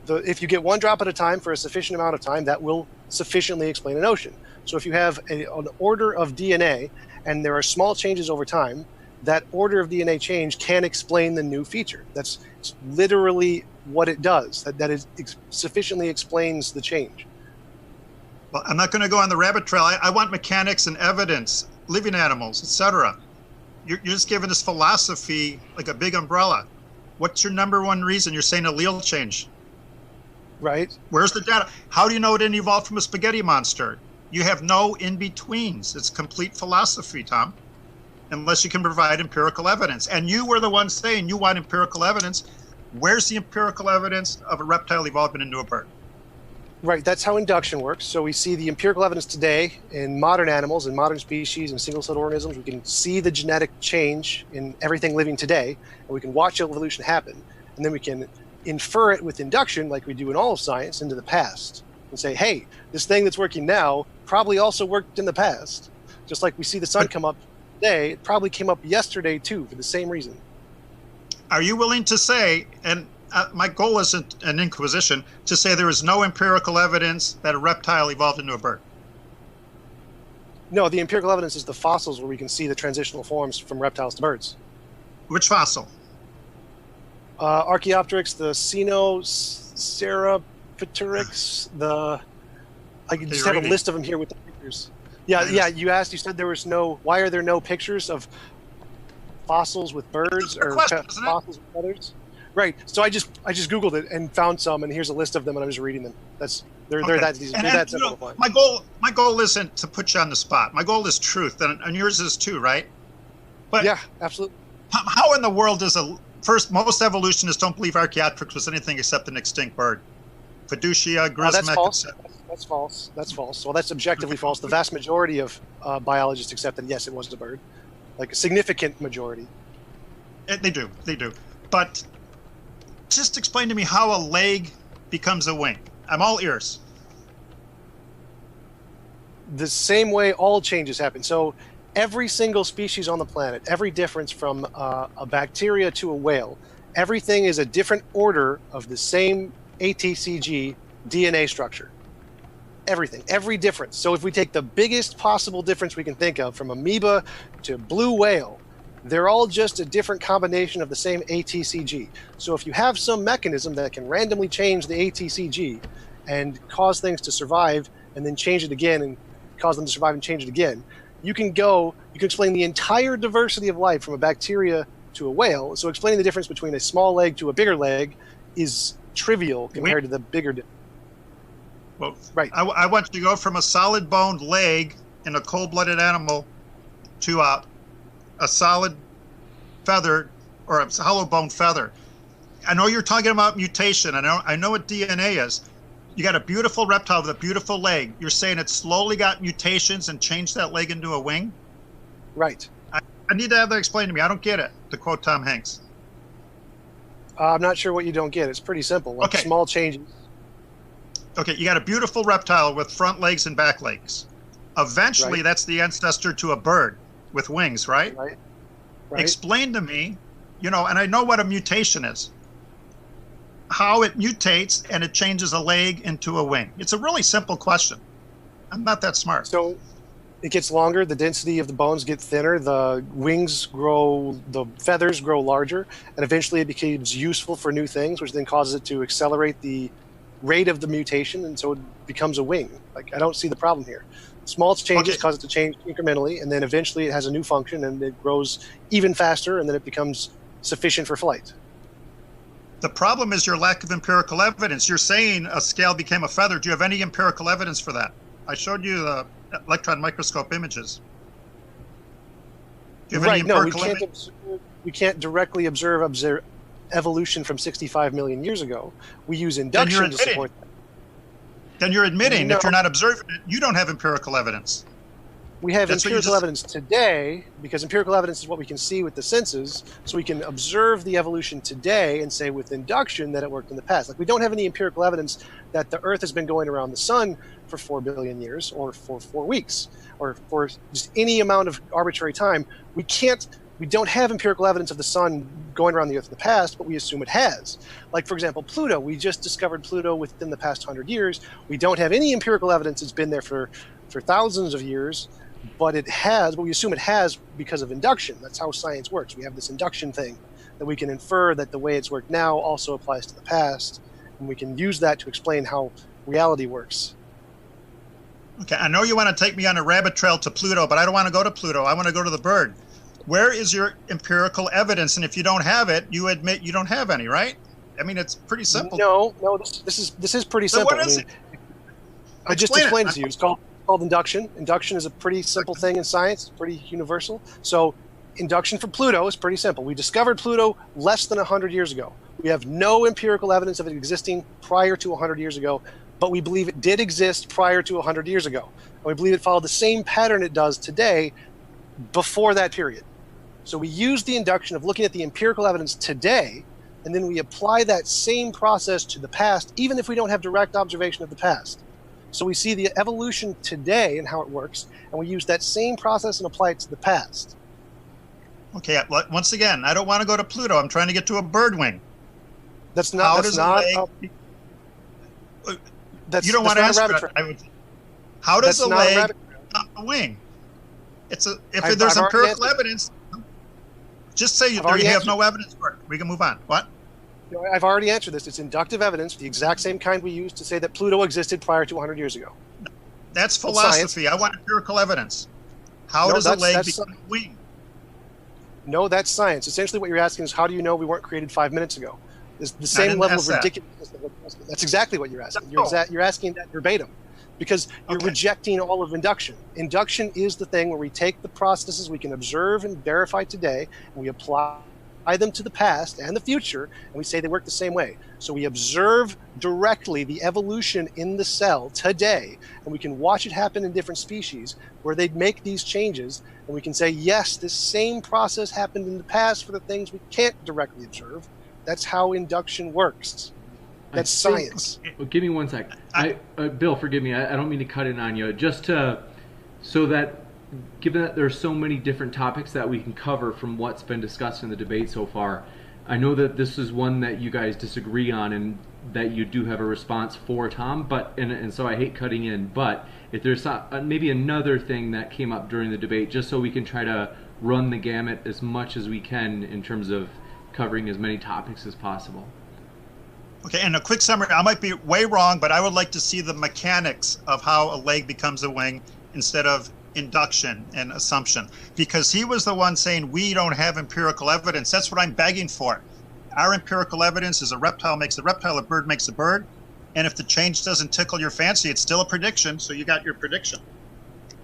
If you get one drop at a time for a sufficient amount of time, that will sufficiently explain an ocean. So if you have an order of DNA and there are small changes over time, that order of DNA change can explain the new feature. That's literally what it does. That it sufficiently explains the change. Well, I'm not going to go on the rabbit trail. I want mechanics and evidence, living animals, etc. You're just giving this philosophy like a big umbrella. What's your number one reason? You're saying allele change. Right. Where's the data? How do you know it didn't evolve from a spaghetti monster? You have no in-betweens. It's complete philosophy, Tom, unless you can provide empirical evidence. And you were the one saying you want empirical evidence. Where's the empirical evidence of a reptile evolving into a bird? Right, that's how induction works. So we see the empirical evidence today in modern animals, in modern species, and single-celled organisms. We can see the genetic change in everything living today, and we can watch evolution happen. And then we can infer it with induction, like we do in all of science, into the past. And say, hey, this thing that's working now probably also worked in the past. Just like we see the sun come up today, it probably came up yesterday too, for the same reason. Are you willing to say, and my goal isn't an inquisition, to say there is no empirical evidence that a reptile evolved into a bird? No, the empirical evidence is the fossils where we can see the transitional forms from reptiles to birds. Which fossil? Archaeopteryx, the Sinoceraptorix, I can just have a list of them here with the pictures. Yeah, you said there was no, why are there no pictures of fossils with birds or fossils with feathers? Right. So I just Googled it and found some, and here's a list of them, and I'm just reading them. They're that simple. My goal isn't to put you on the spot. My goal is truth, and yours is too, right? But yeah, absolutely. How in the world does most evolutionists don't believe Archaeopteryx was anything except an extinct bird? Fiducia, Grismek. That's false. That's false. That's false. Well, that's objectively false. The vast majority of biologists accept that yes, it was a bird, like a significant majority. They do. But just explain to me how a leg becomes a wing. I'm all ears. The same way all changes happen. So every single species on the planet, every difference from a bacteria to a whale, everything is a different order of the same ATCG DNA structure. Everything, every difference. So if we take the biggest possible difference we can think of, from amoeba to blue whale, they're all just a different combination of the same ATCG. So if you have some mechanism that can randomly change the ATCG and cause things to survive and then change it again and cause them to survive and change it again, you can explain the entire diversity of life from a bacteria to a whale. So explaining the difference between a small leg to a bigger leg is trivial compared to the bigger difference. Well, right. I want you to go from a solid-boned leg in a cold-blooded animal to a solid feather or a hollow bone feather. I know you're talking about mutation. I know what DNA is. You got a beautiful reptile with a beautiful leg. You're saying it slowly got mutations and changed that leg into a wing? Right. I need to have that explained to me. I don't get it, to quote Tom Hanks. I'm not sure what you don't get. It's pretty simple. Like Okay. Small changes. Okay, you got a beautiful reptile with front legs and back legs. Eventually, Right. that's the ancestor to a bird with wings, right? Right. Explain to me, and I know what a mutation is. How it mutates and it changes a leg into a wing. It's a really simple question. I'm not that smart. So it gets longer, the density of the bones get thinner, the wings grow, the feathers grow larger, and eventually it becomes useful for new things, which then causes it to accelerate the rate of the mutation, and so it becomes a wing. Like, I don't see the problem here. Small changes cause it to change incrementally, and then eventually it has a new function, and it grows even faster, and then it becomes sufficient for flight. The problem is your lack of empirical evidence. You're saying a scale became a feather. Do you have any empirical evidence for that? I showed you the electron microscope images. Do you have any empirical evidence? We can't directly observe evolution from 65 million years ago. We use induction to support that. Then you're admitting if you're not observing it, you don't have empirical evidence. We have empirical evidence today, because empirical evidence is what we can see with the senses, so we can observe the evolution today and say with induction that it worked in the past. Like, we don't have any empirical evidence that the Earth has been going around the sun for 4 billion years or for 4 weeks or for just any amount of arbitrary time. We don't have empirical evidence of the sun going around the Earth in the past, but we assume it has. Like, for example, Pluto. We just discovered Pluto within the past 100 years. We don't have any empirical evidence it's been there for thousands of years. But we assume it has because of induction. That's how science works. We have this induction thing that we can infer that the way it's worked now also applies to the past, and we can use that to explain how reality works. Okay, I know you want to take me on a rabbit trail to Pluto, but I don't want to go to Pluto. I want to go to the bird. Where is your empirical evidence? And if you don't have it, you admit you don't have any, right? I mean, it's pretty simple. No, this is pretty simple. What is it? I just explained it to you. It's called induction. Induction is a pretty simple thing in science. It's pretty universal. So induction for Pluto is pretty simple. We discovered Pluto less than 100 years ago. We have no empirical evidence of it existing prior to 100 years ago, but we believe it did exist prior to 100 years ago. And we believe it followed the same pattern it does today before that period. So we use the induction of looking at the empirical evidence today, and then we apply that same process to the past, even if we don't have direct observation of the past. So we see the evolution today and how it works, and we use that same process and apply it to the past. Okay, once again, I don't want to go to Pluto. I'm trying to get to a bird wing. That's not. You don't want to answer that. How does the leg become a wing? If there's empirical evidence, just say you have no evidence for it. We can move on. What? I've already answered this. It's inductive evidence, the exact same kind we used to say that Pluto existed prior to 100 years ago. That's philosophy. I want empirical evidence. How does a leg become a wing? No, that's science. Essentially what you're asking is, how do you know we weren't created 5 minutes ago? It's the same level of ridiculousness. That's exactly what you're asking. You're asking that verbatim, because you're rejecting all of induction. Induction is the thing where we take the processes we can observe and verify today, and we apply them to the past and the future, and we say they work the same way. So we observe directly the evolution in the cell today, and we can watch it happen in different species where they make these changes, and we can say, yes, this same process happened in the past for the things we can't directly observe. That's how induction works. That's science. Well, give me 1 sec. Bill, forgive me. I don't mean to cut in on you. Given that there's so many different topics that we can cover from what's been discussed in the debate so far, I know that this is one that you guys disagree on and that you do have a response for, Tom, and so I hate cutting in, but if there's maybe another thing that came up during the debate, just so we can try to run the gamut as much as we can in terms of covering as many topics as possible. Okay, and a quick summary. I might be way wrong, but I would like to see the mechanics of how a leg becomes a wing instead of induction and assumption, because he was the one saying we don't have empirical evidence. That's what I'm begging for. Our empirical evidence is a reptile makes a reptile, a bird makes a bird, and if the change doesn't tickle your fancy, it's still a prediction, so you got your prediction.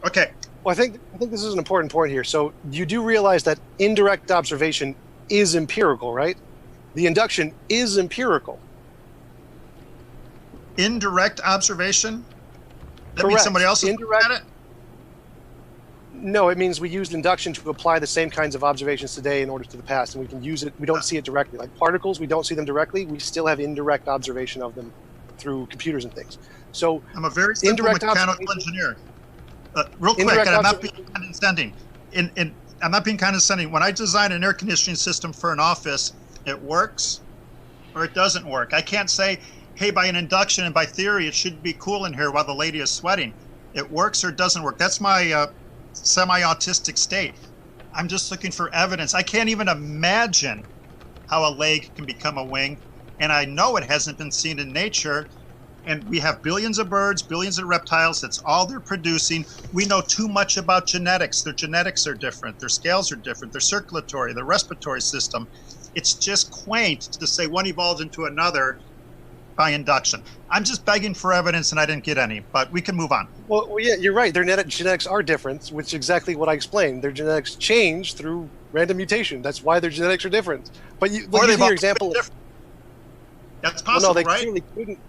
Okay. Well, I think this is an important point here. So you do realize that indirect observation is empirical, right? The induction is empirical. Indirect observation? That means Correct. somebody else is Indirect. looking at it? No, it means we used induction to apply the same kinds of observations today in order to the past, and we can use it. We don't see it directly. Like particles, we don't see them directly. We still have indirect observation of them through computers and things. So I'm a very simple indirect mechanical engineer. Real quick, Indirect and I'm not being condescending. I'm not being condescending. When I design an air conditioning system for an office, it works or it doesn't work. I can't say, hey, by an induction and by theory, it should be cool in here while the lady is sweating. It works or it doesn't work. That's my semi-autistic state. I'm just looking for evidence. I can't even imagine how a leg can become a wing, and I know it hasn't been seen in nature. And we have billions of birds, billions of reptiles. That's all they're producing. We know too much about genetics. Their genetics are different. Their scales are different. Their circulatory, their respiratory system. It's just quaint to say one evolved into another by induction. I'm just begging for evidence, and I didn't get any. But we can move on. Well, yeah, you're right. Their genetics are different, which is exactly what I explained. Their genetics change through random mutation. That's why their genetics are different. But you, Or using they've your example, that's well, possible, no, they right? clearly couldn't.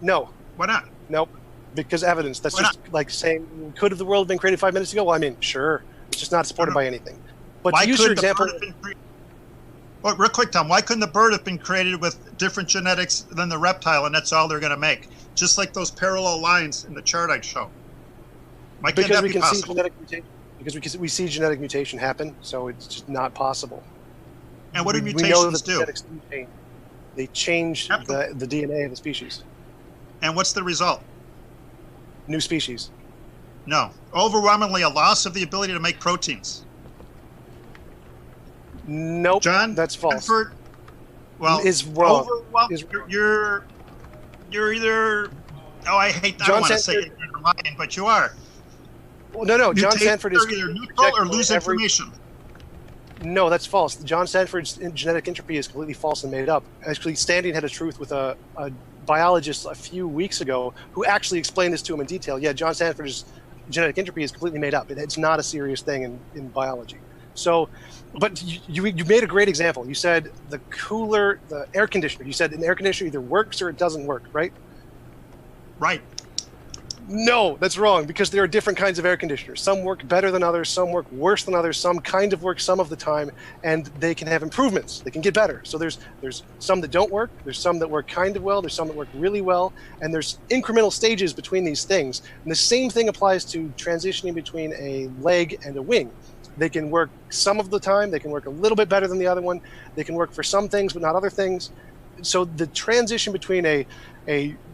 No, Why not? nope. Because evidence. That's Why just like saying, could have the world been created 5 minutes ago? Well, I mean, sure. It's just not supported by anything. But Why to use your couldn't the example, bird have been well, real quick, Tom, why couldn't the bird have been created with different genetics than the reptile, and that's all they're going to make? Just like those parallel lines in the chart I show. Why can't because that we be can see possible? genetic mutation. Because we see genetic mutation happen, so it's just not possible. And what do We know mutations that do? genetics do change. They change the DNA of the species. And what's the result? New species. No. Overwhelmingly a loss of the ability to make proteins. Nope. John? That's false. Benford, well, Is wrong. Is you're either, I hate that. I John don't want to say Sanford- you're lying, but you are. Well, no. John Mutations Sanford is are either neutral or lose information. No, that's false. John Sanford's genetic entropy is completely false and made up. Actually, Standing had a truth with a biologist a few weeks ago who actually explained this to him in detail. Yeah, John Sanford's genetic entropy is completely made up. It's not a serious thing in biology. So, but you made a great example. You said the air conditioner. You said an air conditioner either works or it doesn't work, right? Right. No, that's wrong, because there are different kinds of air conditioners. Some work better than others, some work worse than others, some kind of work some of the time, and they can have improvements. They can get better. So there's some that don't work, there's some that work kind of well, there's some that work really well, and there's incremental stages between these things. And the same thing applies to transitioning between a leg and a wing. They can work some of the time, they can work a little bit better than the other one, they can work for some things but not other things. So the transition between a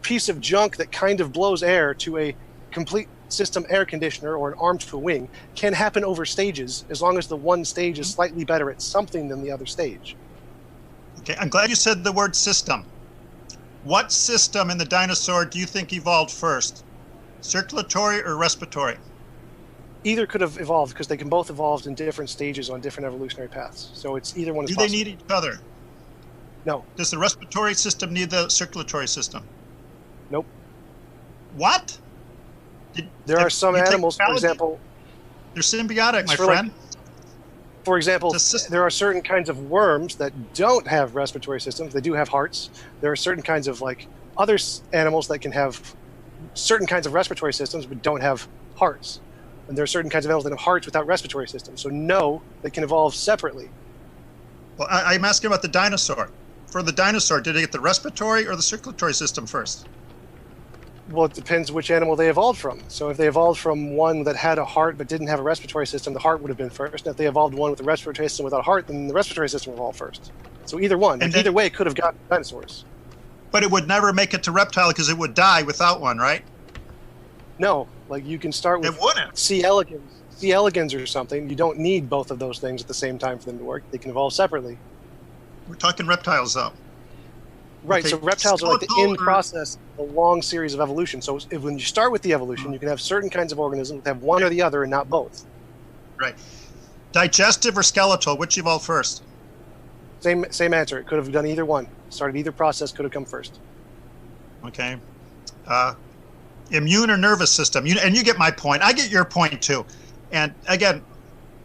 piece of junk that kind of blows air to a complete system air conditioner or an arm to a wing can happen over stages, as long as the one stage is slightly better at something than the other stage. Okay, I'm glad you said the word system. What system in the dinosaur do you think evolved first? Circulatory or respiratory? Either could have evolved, because they can both evolve in different stages on different evolutionary paths. So it's either one is Do possible. they need each other? No. Does the respiratory system need the circulatory system? Nope. What? There are some you take animals, for biology? example, They're symbiotic, my for like- friend. For example, It's a system. there are certain kinds of worms that don't have respiratory systems. They do have hearts. There are certain kinds of other animals that can have certain kinds of respiratory systems but don't have hearts. And there are certain kinds of animals that have hearts without respiratory systems. So no, they can evolve separately. Well, I'm asking about the dinosaur. For the dinosaur, did it get the respiratory or the circulatory system first? Well, it depends which animal they evolved from. So if they evolved from one that had a heart but didn't have a respiratory system, the heart would have been first. And if they evolved one with a respiratory system without a heart, then the respiratory system evolved first. So either one. And then- Either way, it could have gotten dinosaurs. But it would never make it to reptile because it would die without one, right? No, you can start with It wouldn't. C. elegans or something. You don't need both of those things at the same time for them to work. They can evolve separately. We're talking reptiles, though. Right, Okay, so reptiles are like the skeletal in process of a long series of evolution. So when you start with the evolution, you can have certain kinds of organisms that have one or the other and not both. Right. Digestive or skeletal, which evolved first? Same answer. It could have done either one. Started either process, could have come first. Okay. Immune or nervous system? And you get my point. I get your point, too. And again,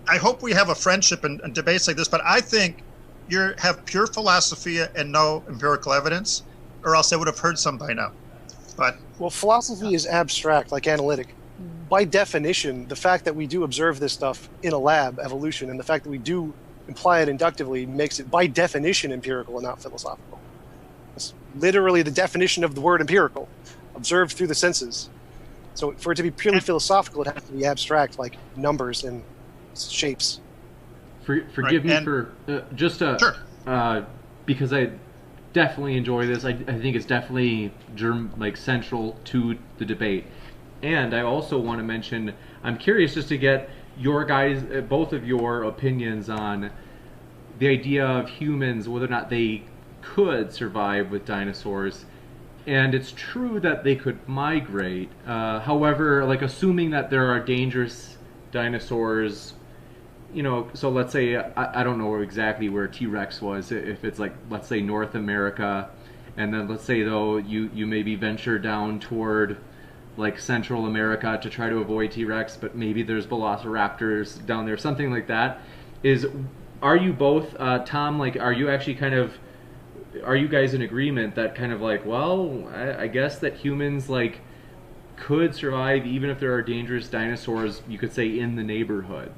I hope we have a friendship and debates like this, but I think you have pure philosophy and no empirical evidence, or else I would have heard some by now. But Well, philosophy is abstract, like analytic. By definition, the fact that we do observe this stuff in a lab, evolution, and the fact that we do imply it inductively makes it, by definition, empirical and not philosophical. It's literally the definition of the word empirical, observed through the senses. So for it to be purely philosophical, it has to be abstract, like numbers and shapes. Forgive me for Sure. because I definitely enjoy this. I think it's definitely central to the debate. And I also want to mention, I'm curious just to get your guys, both of your opinions on the idea of humans, whether or not they could survive with dinosaurs. And it's true that they could migrate. However, like assuming that there are dangerous dinosaurs, so let's say, I don't know exactly where T-Rex was, if it's like, let's say North America, and then let's say though you maybe venture down toward like Central America to try to avoid T-Rex, but maybe there's velociraptors down there, something like that. Are you both, Tom, like, are you guys in agreement that kind of like, well, I guess that humans like could survive even if there are dangerous dinosaurs, you could say, in the neighborhood?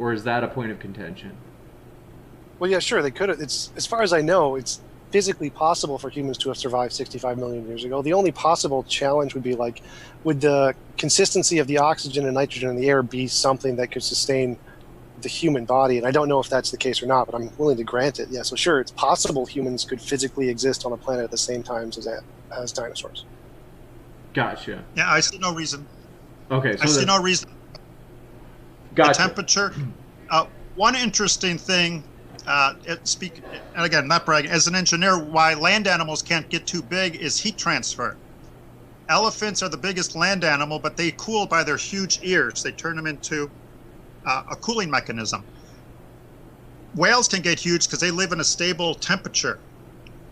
Or is that a point of contention? Well, yeah, sure, they could have. It's, as far as I know, it's physically possible for humans to have survived 65 million years ago. The only possible challenge would be like, would the consistency of the oxygen and nitrogen in the air be something that could sustain the human body? And I don't know if that's the case or not, but I'm willing to grant it. Yeah, so sure, it's possible humans could physically exist on a planet at the same time as dinosaurs. Gotcha. Yeah, I see no reason. Okay, so I see no reason. Gotcha. The temperature. One interesting thing, and again, not bragging, as an engineer, why land animals can't get too big is heat transfer. Elephants are the biggest land animal, but they cool by their huge ears. They turn them into a cooling mechanism. Whales can get huge because they live in a stable temperature.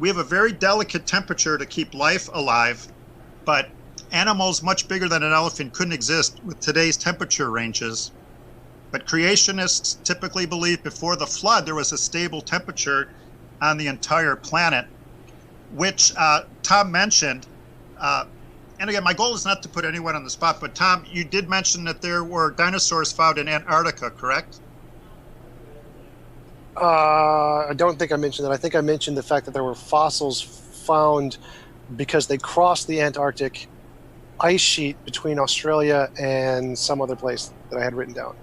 We have a very delicate temperature to keep life alive, but animals much bigger than an elephant couldn't exist with today's temperature ranges. But creationists typically believe before the flood there was a stable temperature on the entire planet, which Tom mentioned. And again, my goal is not to put anyone on the spot, but Tom, you did mention that there were dinosaurs found in Antarctica, correct? I don't think I mentioned that. I think I mentioned the fact that there were fossils found because they crossed the Antarctic ice sheet between Australia and some other place that I had written down.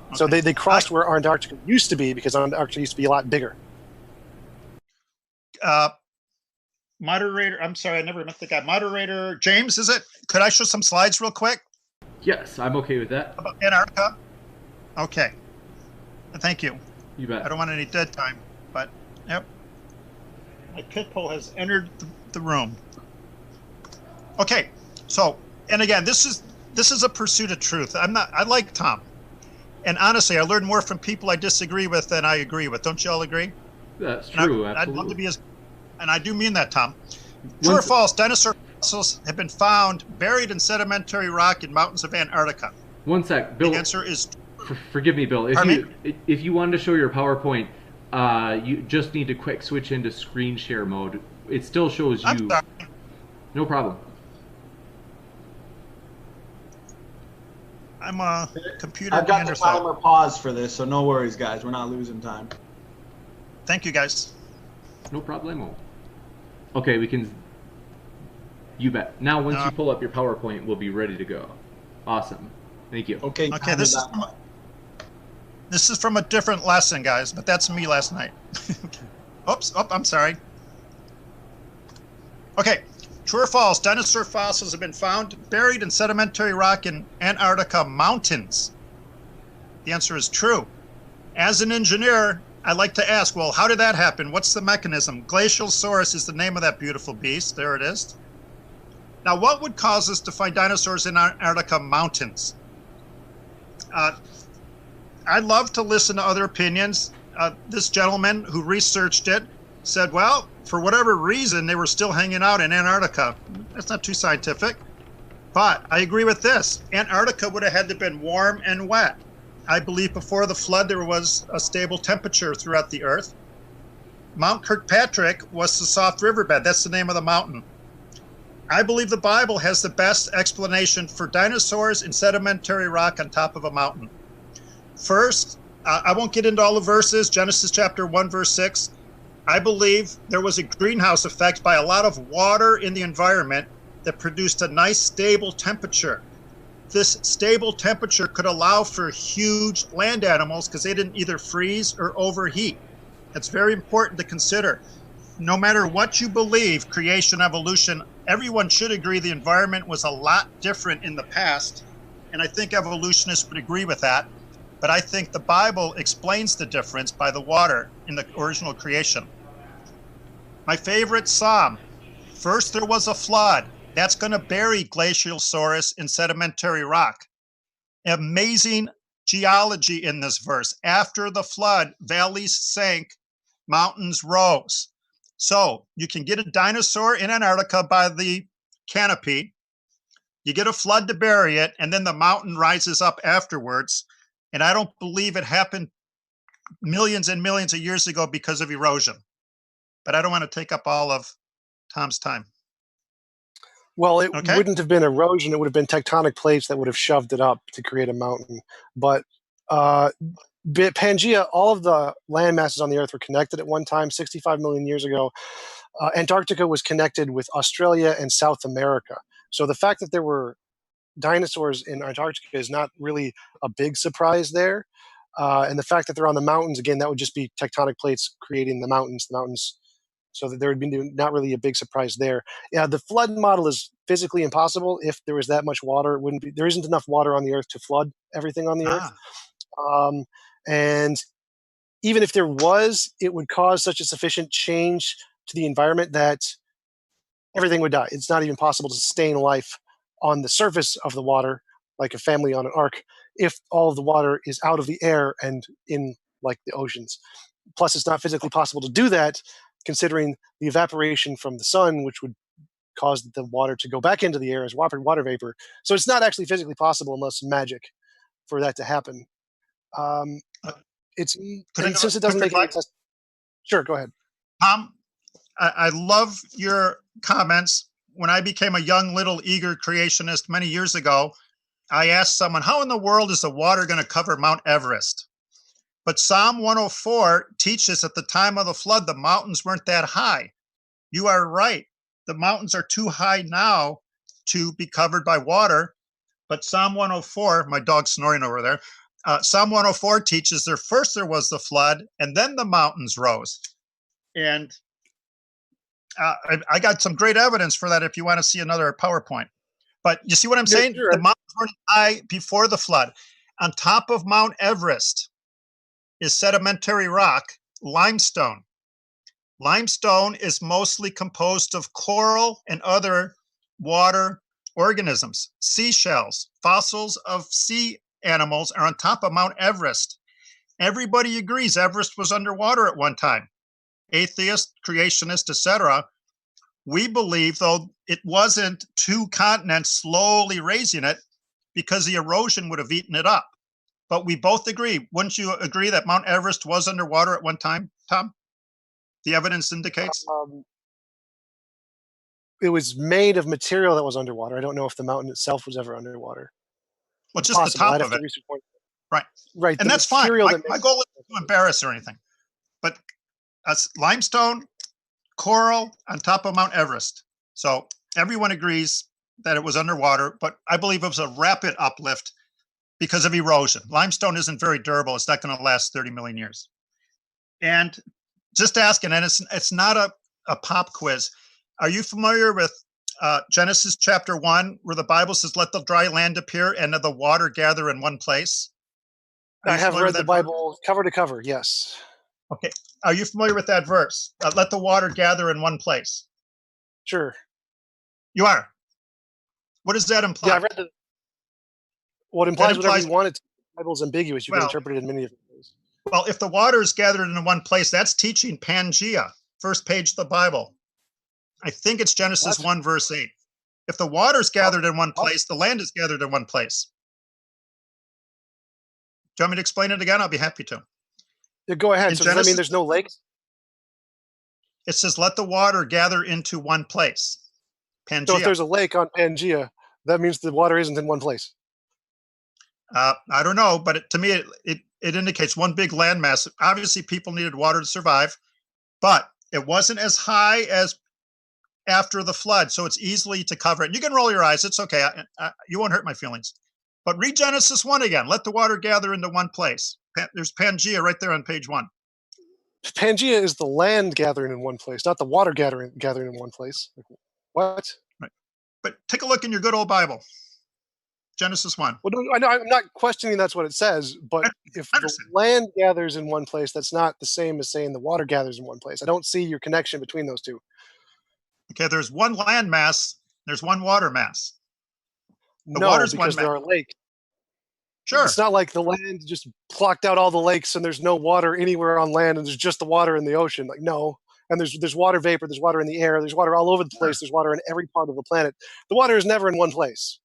Okay. So they crossed where Antarctica used to be, because Antarctica used to be a lot bigger. Moderator, I'm sorry, I never met the guy. Moderator James, is it? Could I show some slides real quick? Yes, I'm okay with that. About Antarctica? Okay. Thank you. You bet. I don't want any dead time, but yep. My pit bull has entered the room. Okay, so, and again, this is a pursuit of truth. I like Tom. And honestly, I learn more from people I disagree with than I agree with. Don't you all agree? That's true, absolutely. I'd love to be and I do mean that, Tom. True or false, dinosaur fossils have been found buried in sedimentary rock in mountains of Antarctica. One sec, Bill. The answer is forgive me, Bill. If you wanted to show your PowerPoint, you just need to quick switch into screen share mode. It still shows you. I'm sorry. No problem. I'm a computer. I've got the timer paused for this, so no worries, guys. We're not losing time. Thank you, guys. No problemo. Okay, we can. You bet. Now, once you pull up your PowerPoint, we'll be ready to go. Awesome. Thank you. Okay. Okay. This is from a different lesson, guys, but that's me last night. Oops. Oh, I'm sorry. Okay. True or false? Dinosaur fossils have been found buried in sedimentary rock in Antarctica mountains. The answer is true. As an engineer, I like to ask, well, how did that happen? What's the mechanism? Glaciosaurus is the name of that beautiful beast. There it is. Now, what would cause us to find dinosaurs in Antarctica mountains? I'd love to listen to other opinions. This gentleman who researched it said, well, for whatever reason, they were still hanging out in Antarctica. That's not too scientific. But I agree with this. Antarctica would have had to have been warm and wet. I believe before the flood there was a stable temperature throughout the earth. Mount Kirkpatrick was the soft riverbed. That's the name of the mountain. I believe the Bible has the best explanation for dinosaurs and sedimentary rock on top of a mountain. First, I won't get into all the verses. Genesis chapter 1, verse 6. I believe there was a greenhouse effect by a lot of water in the environment that produced a nice stable temperature. This stable temperature could allow for huge land animals because they didn't either freeze or overheat. That's very important to consider. No matter what you believe, creation, evolution, everyone should agree the environment was a lot different in the past. And I think evolutionists would agree with that. But I think the Bible explains the difference by the water in the original creation. My favorite psalm, first there was a flood. That's going to bury Glaciosaurus in sedimentary rock. Amazing geology in this verse. After the flood, valleys sank, mountains rose. So you can get a dinosaur in Antarctica by the canopy. You get a flood to bury it, and then the mountain rises up afterwards. And I don't believe it happened millions and millions of years ago because of erosion. But I don't want to take up all of Tom's time. Well, it wouldn't have been erosion. It would have been tectonic plates that would have shoved it up to create a mountain. But Pangea, all of the land masses on the Earth were connected at one time, 65 million years ago. Antarctica was connected with Australia and South America. So the fact that there were dinosaurs in Antarctica is not really a big surprise there. And the fact that they're on the mountains, again, that would just be tectonic plates creating the mountains. So that there would be not really a big surprise there. Yeah, the flood model is physically impossible. If there was that much water, there isn't enough water on the Earth to flood everything on the Earth. And even if there was, it would cause such a sufficient change to the environment that everything would die. It's not even possible to sustain life on the surface of the water, like a family on an ark, if all of the water is out of the air and in like the oceans. Plus, it's not physically possible to do that, considering the evaporation from the sun, which would cause the water to go back into the air as water vapor. So it's not actually physically possible unless magic for that to happen. Since it doesn't make any sense. Sure, go ahead. I love your comments. When I became a young, little, eager creationist many years ago, I asked someone, how in the world is the water going to cover Mount Everest? But Psalm 104 teaches at the time of the flood, the mountains weren't that high. You are right. The mountains are too high now to be covered by water. But Psalm 104, my dog's snoring over there. Psalm 104 teaches there was the flood, and then the mountains rose. And I got some great evidence for that if you want to see another PowerPoint. But you see what I'm saying? Sure. The mountains weren't high before the flood. On top of Mount Everest is sedimentary rock, limestone. Limestone is mostly composed of coral and other water organisms. Seashells, fossils of sea animals are on top of Mount Everest. Everybody agrees Everest was underwater at one time. Atheist, creationist, etc. We believe, though, it wasn't two continents slowly raising it because the erosion would have eaten it up. But we both agree. Wouldn't you agree that Mount Everest was underwater at one time, Tom? The evidence indicates? It was made of material that was underwater. I don't know if the mountain itself was ever underwater. Well, just possible. The top of it. Right. And that's fine. My goal isn't to embarrass or anything. But limestone, coral on top of Mount Everest. So everyone agrees that it was underwater, but I believe it was a rapid uplift because of erosion. Limestone isn't very durable. It's not going to last 30 million years. And just asking, and it's not a pop quiz. Are you familiar with Genesis chapter 1, where the Bible says, let the dry land appear and the water gather in one place? I have read the Bible cover to cover, yes. Okay. Are you familiar with that verse? Let the water gather in one place. Sure. You are? What does that imply? Yeah, I read what implies whatever you want it to. The Bible's ambiguous. You can interpret it in many different ways. Well, if the water is gathered in one place, that's teaching Pangea, first page of the Bible. I think it's Genesis 1, verse 8. If the water is gathered in one place, the land is gathered in one place. you want me to explain it again? I'll be happy to. Yeah, go ahead. In So does that mean Genesis, there's no lakes? it says, let the water gather into one place. So if Pangea. there's a lake on Pangea, that means the water isn't in one place. I don't know, but to me, it indicates one big landmass. Obviously, people needed water to survive, but it wasn't as high as after the flood, so it's easily to cover it. And you can roll your eyes. It's okay. You won't hurt my feelings. But read Genesis 1 again. Let the water gather into one place. There's Pangea right there on page 1. Pangea is the land gathering in one place, not the water gathering in one place. Like, what? Right. But take a look in your good old Bible. Genesis 1. Well, no, I know, I'm not questioning that's what it says, but if the land gathers in one place, that's not the same as saying the water gathers in one place. I don't see your connection between those two. Okay, there's one land mass, there's one water mass. No, because there are lakes. Sure. It's not like the land just plucked out all the lakes and there's no water anywhere on land and there's just the water in the ocean. Like, no. And there's water vapor, there's water in the air, there's water all over the place, there's water in every part of the planet. The water is never in one place.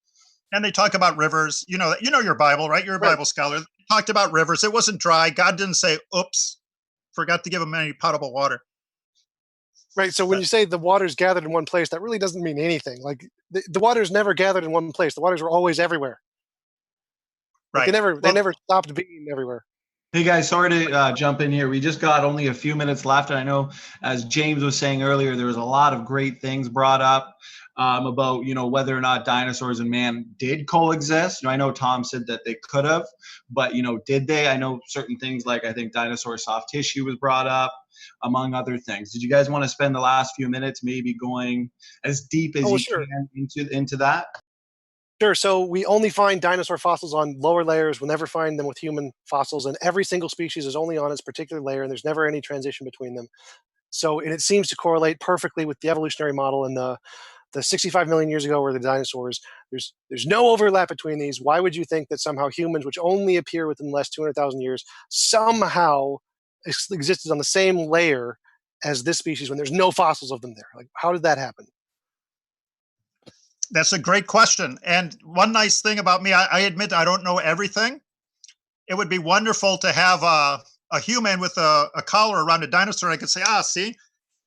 And they talk about rivers. You know your Bible, right? You're a Bible scholar. They talked about rivers. It wasn't dry. God didn't say, oops, forgot to give them any potable water. Right. So when you say the water's gathered in one place, that really doesn't mean anything. Like the water's never gathered in one place. The waters were always everywhere. Right. Like they never stopped being everywhere. Hey guys, sorry to jump in here. We just got only a few minutes left. And I know, as James was saying earlier, there was a lot of great things brought up about, whether or not dinosaurs and man did coexist. I know Tom said that they could have, but, did they? I know certain things like I think dinosaur soft tissue was brought up, among other things. Did you guys want to spend the last few minutes maybe going as deep as can into that? Sure. So we only find dinosaur fossils on lower layers. We'll never find them with human fossils. And every single species is only on its particular layer, and there's never any transition between them. So and it seems to correlate perfectly with the evolutionary model and the 65 million years ago were the dinosaurs. There's no overlap between these. Why would you think that somehow humans, which only appear within the last 200,000 years, somehow existed on the same layer as this species when there's no fossils of them there? Like, how did that happen? That's a great question. And one nice thing about me, I admit I don't know everything. It would be wonderful to have a human with a collar around a dinosaur. I could say, see,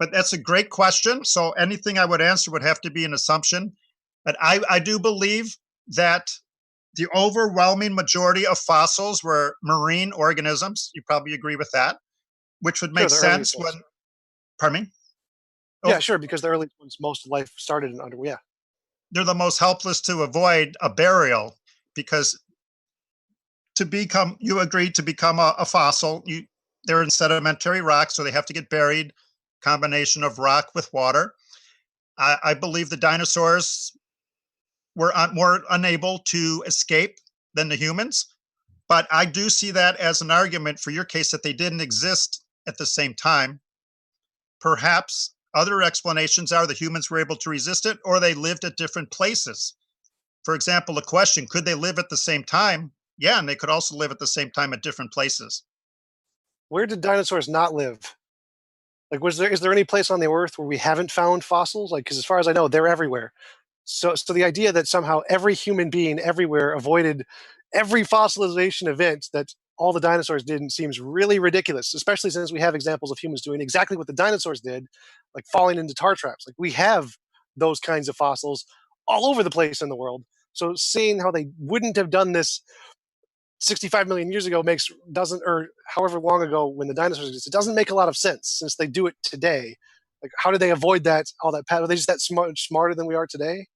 but that's a great question. So anything I would answer would have to be an assumption. But I do believe that the overwhelming majority of fossils were marine organisms. You probably agree with that, which would make sense when, pardon me? Yeah, sure, because the early ones, most of life started in underwater. Yeah. They're the most helpless to avoid a burial because you agreed to become a fossil. They're in sedimentary rock, so they have to get buried. Combination of rock with water. I believe the dinosaurs were more unable to escape than the humans, but I do see that as an argument for your case that they didn't exist at the same time. Perhaps other explanations are the humans were able to resist it, or they lived at different places. For example, the question, could they live at the same time? Yeah, and they could also live at the same time at different places. Where did dinosaurs not live? Like, is there any place on the earth where we haven't found fossils? Like, because as far as I know, they're everywhere. So the idea that somehow every human being everywhere avoided every fossilization event that all the dinosaurs did seems really ridiculous, especially since we have examples of humans doing exactly what the dinosaurs did, like falling into tar traps. Like, we have those kinds of fossils all over the place in the world. So seeing how they wouldn't have done this 65 million years ago or however long ago when the dinosaurs existed, it doesn't make a lot of sense since they do it today. Like, how did they avoid all that pattern? Are they just that smarter than we are today?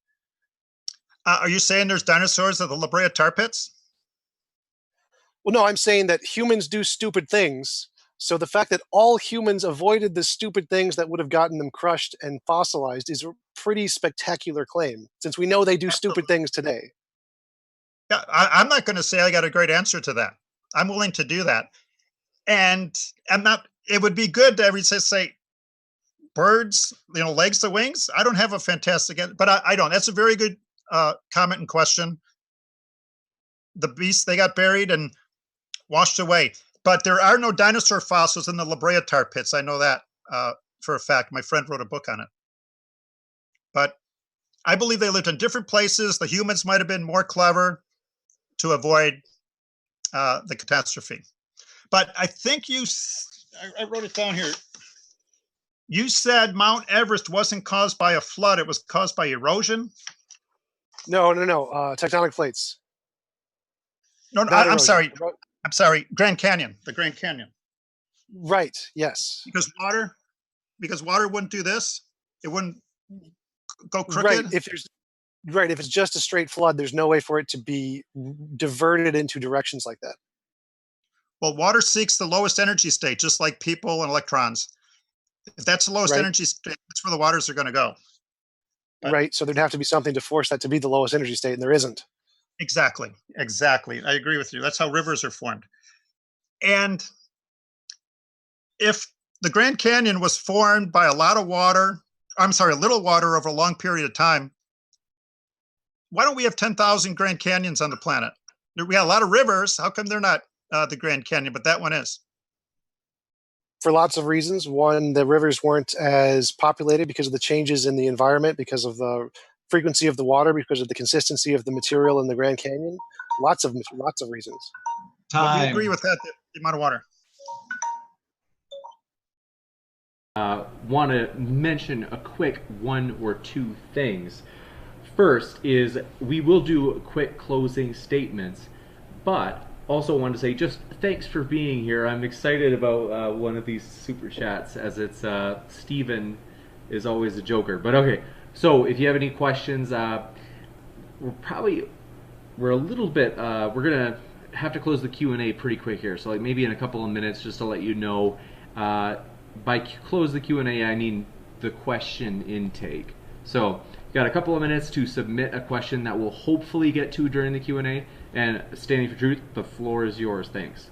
Are you saying there's dinosaurs at the La Brea tar pits? Well, no, I'm saying that humans do stupid things. So the fact that all humans avoided the stupid things that would have gotten them crushed and fossilized is a pretty spectacular claim, since we know they do stupid things today. Yeah, I'm not going to say I got a great answer to that. I'm willing to do that. And it would be good to every say birds, legs to wings. I don't have a fantastic answer, but I don't. That's a very good comment and question. The beasts, they got buried and washed away. But there are no dinosaur fossils in the La Brea tar pits. I know that for a fact. My friend wrote a book on it. But I believe they lived in different places. The humans might have been more clever to avoid the catastrophe. But I think I wrote it down here. You said Mount Everest wasn't caused by a flood; it was caused by erosion. No. Tectonic plates. No, Not I'm erosion. sorry. I'm sorry. Grand Canyon, the Grand Canyon. Right. Yes. Because water wouldn't do this. It wouldn't go crooked. Right. If it's just a straight flood, there's no way for it to be diverted into directions like that. Well, water seeks the lowest energy state, just like people and electrons. If that's the lowest energy state, that's where the waters are going to go. Right. So there'd have to be something to force that to be the lowest energy state, and there isn't. Exactly. I agree with you. That's how rivers are formed. And if the Grand Canyon was formed by a little water over a long period of time, why don't we have 10,000 Grand Canyons on the planet? We got a lot of rivers. How come they're not the Grand Canyon, but that one is? For lots of reasons. One, the rivers weren't as populated because of the changes in the environment, because of the frequency of the water, because of the consistency of the material in the Grand Canyon. Lots of reasons. Time. We agree with that, the amount of water. Want to mention a quick one or two things. First is we will do quick closing statements, but also want to say just thanks for being here. I'm excited about one of these super chats, as it's Steven is always a joker. But okay, so if you have any questions, we're gonna have to close the Q&A pretty quick here. So like maybe in a couple of minutes, just to let you know. By close the Q&A, I mean the question intake. So you got a couple of minutes to submit a question that we'll hopefully get to during the Q&A. And Standing for Truth, the floor is yours. Thanks.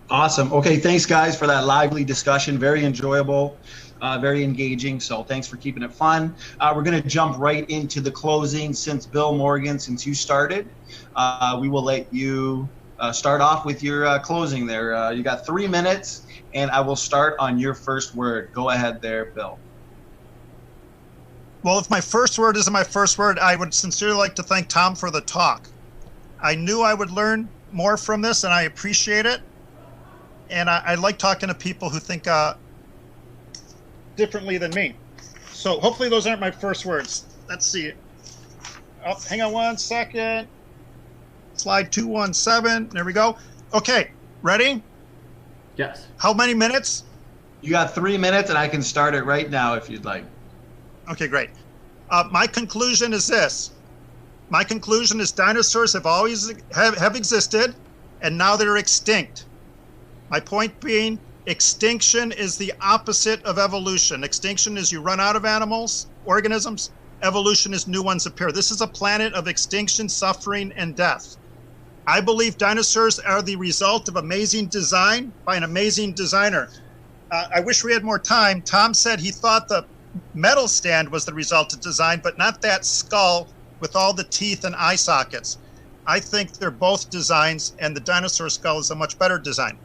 Awesome. Okay, thanks guys for that lively discussion. Very enjoyable, very engaging. So thanks for keeping it fun. We're going to jump right into the closing. Since Bill Morgan, since you started, we will let you start off with your closing there. You got 3 minutes, and I will start on your first word. Go ahead there, Bill. Well, if my first word isn't my first word, I would sincerely like to thank Tom for the talk. I knew I would learn more from this, and I appreciate it. And I like talking to people who think differently than me. So hopefully those aren't my first words. Let's see. Oh, hang on 1 second. Slide 217. There we go. Okay, ready? Yes. How many minutes? You got 3 minutes, and I can start it right now if you'd like. Okay, great. My conclusion is this. My conclusion is dinosaurs have always have existed, and now they're extinct. My point being, extinction is the opposite of evolution. Extinction is you run out of organisms. Evolution is new ones appear. This is a planet of extinction, suffering, and death. I believe dinosaurs are the result of amazing design by an amazing designer. I wish we had more time. Tom said he thought the metal stand was the result of design, but not that skull with all the teeth and eye sockets. I think they're both designs, and the dinosaur skull is a much better design.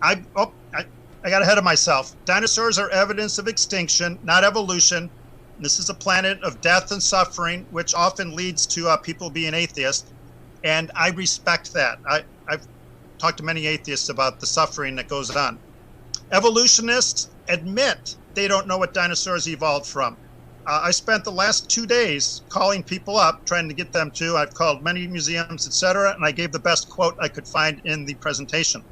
I got ahead of myself. Dinosaurs are evidence of extinction, not evolution. This is a planet of death and suffering, which often leads to people being atheists, and I respect that. I've talked to many atheists about the suffering that goes on. Evolutionists admit they don't know what dinosaurs evolved from. I spent the last 2 days calling people up, trying to get them to. I've called many museums, etc., and I gave the best quote I could find in the presentation.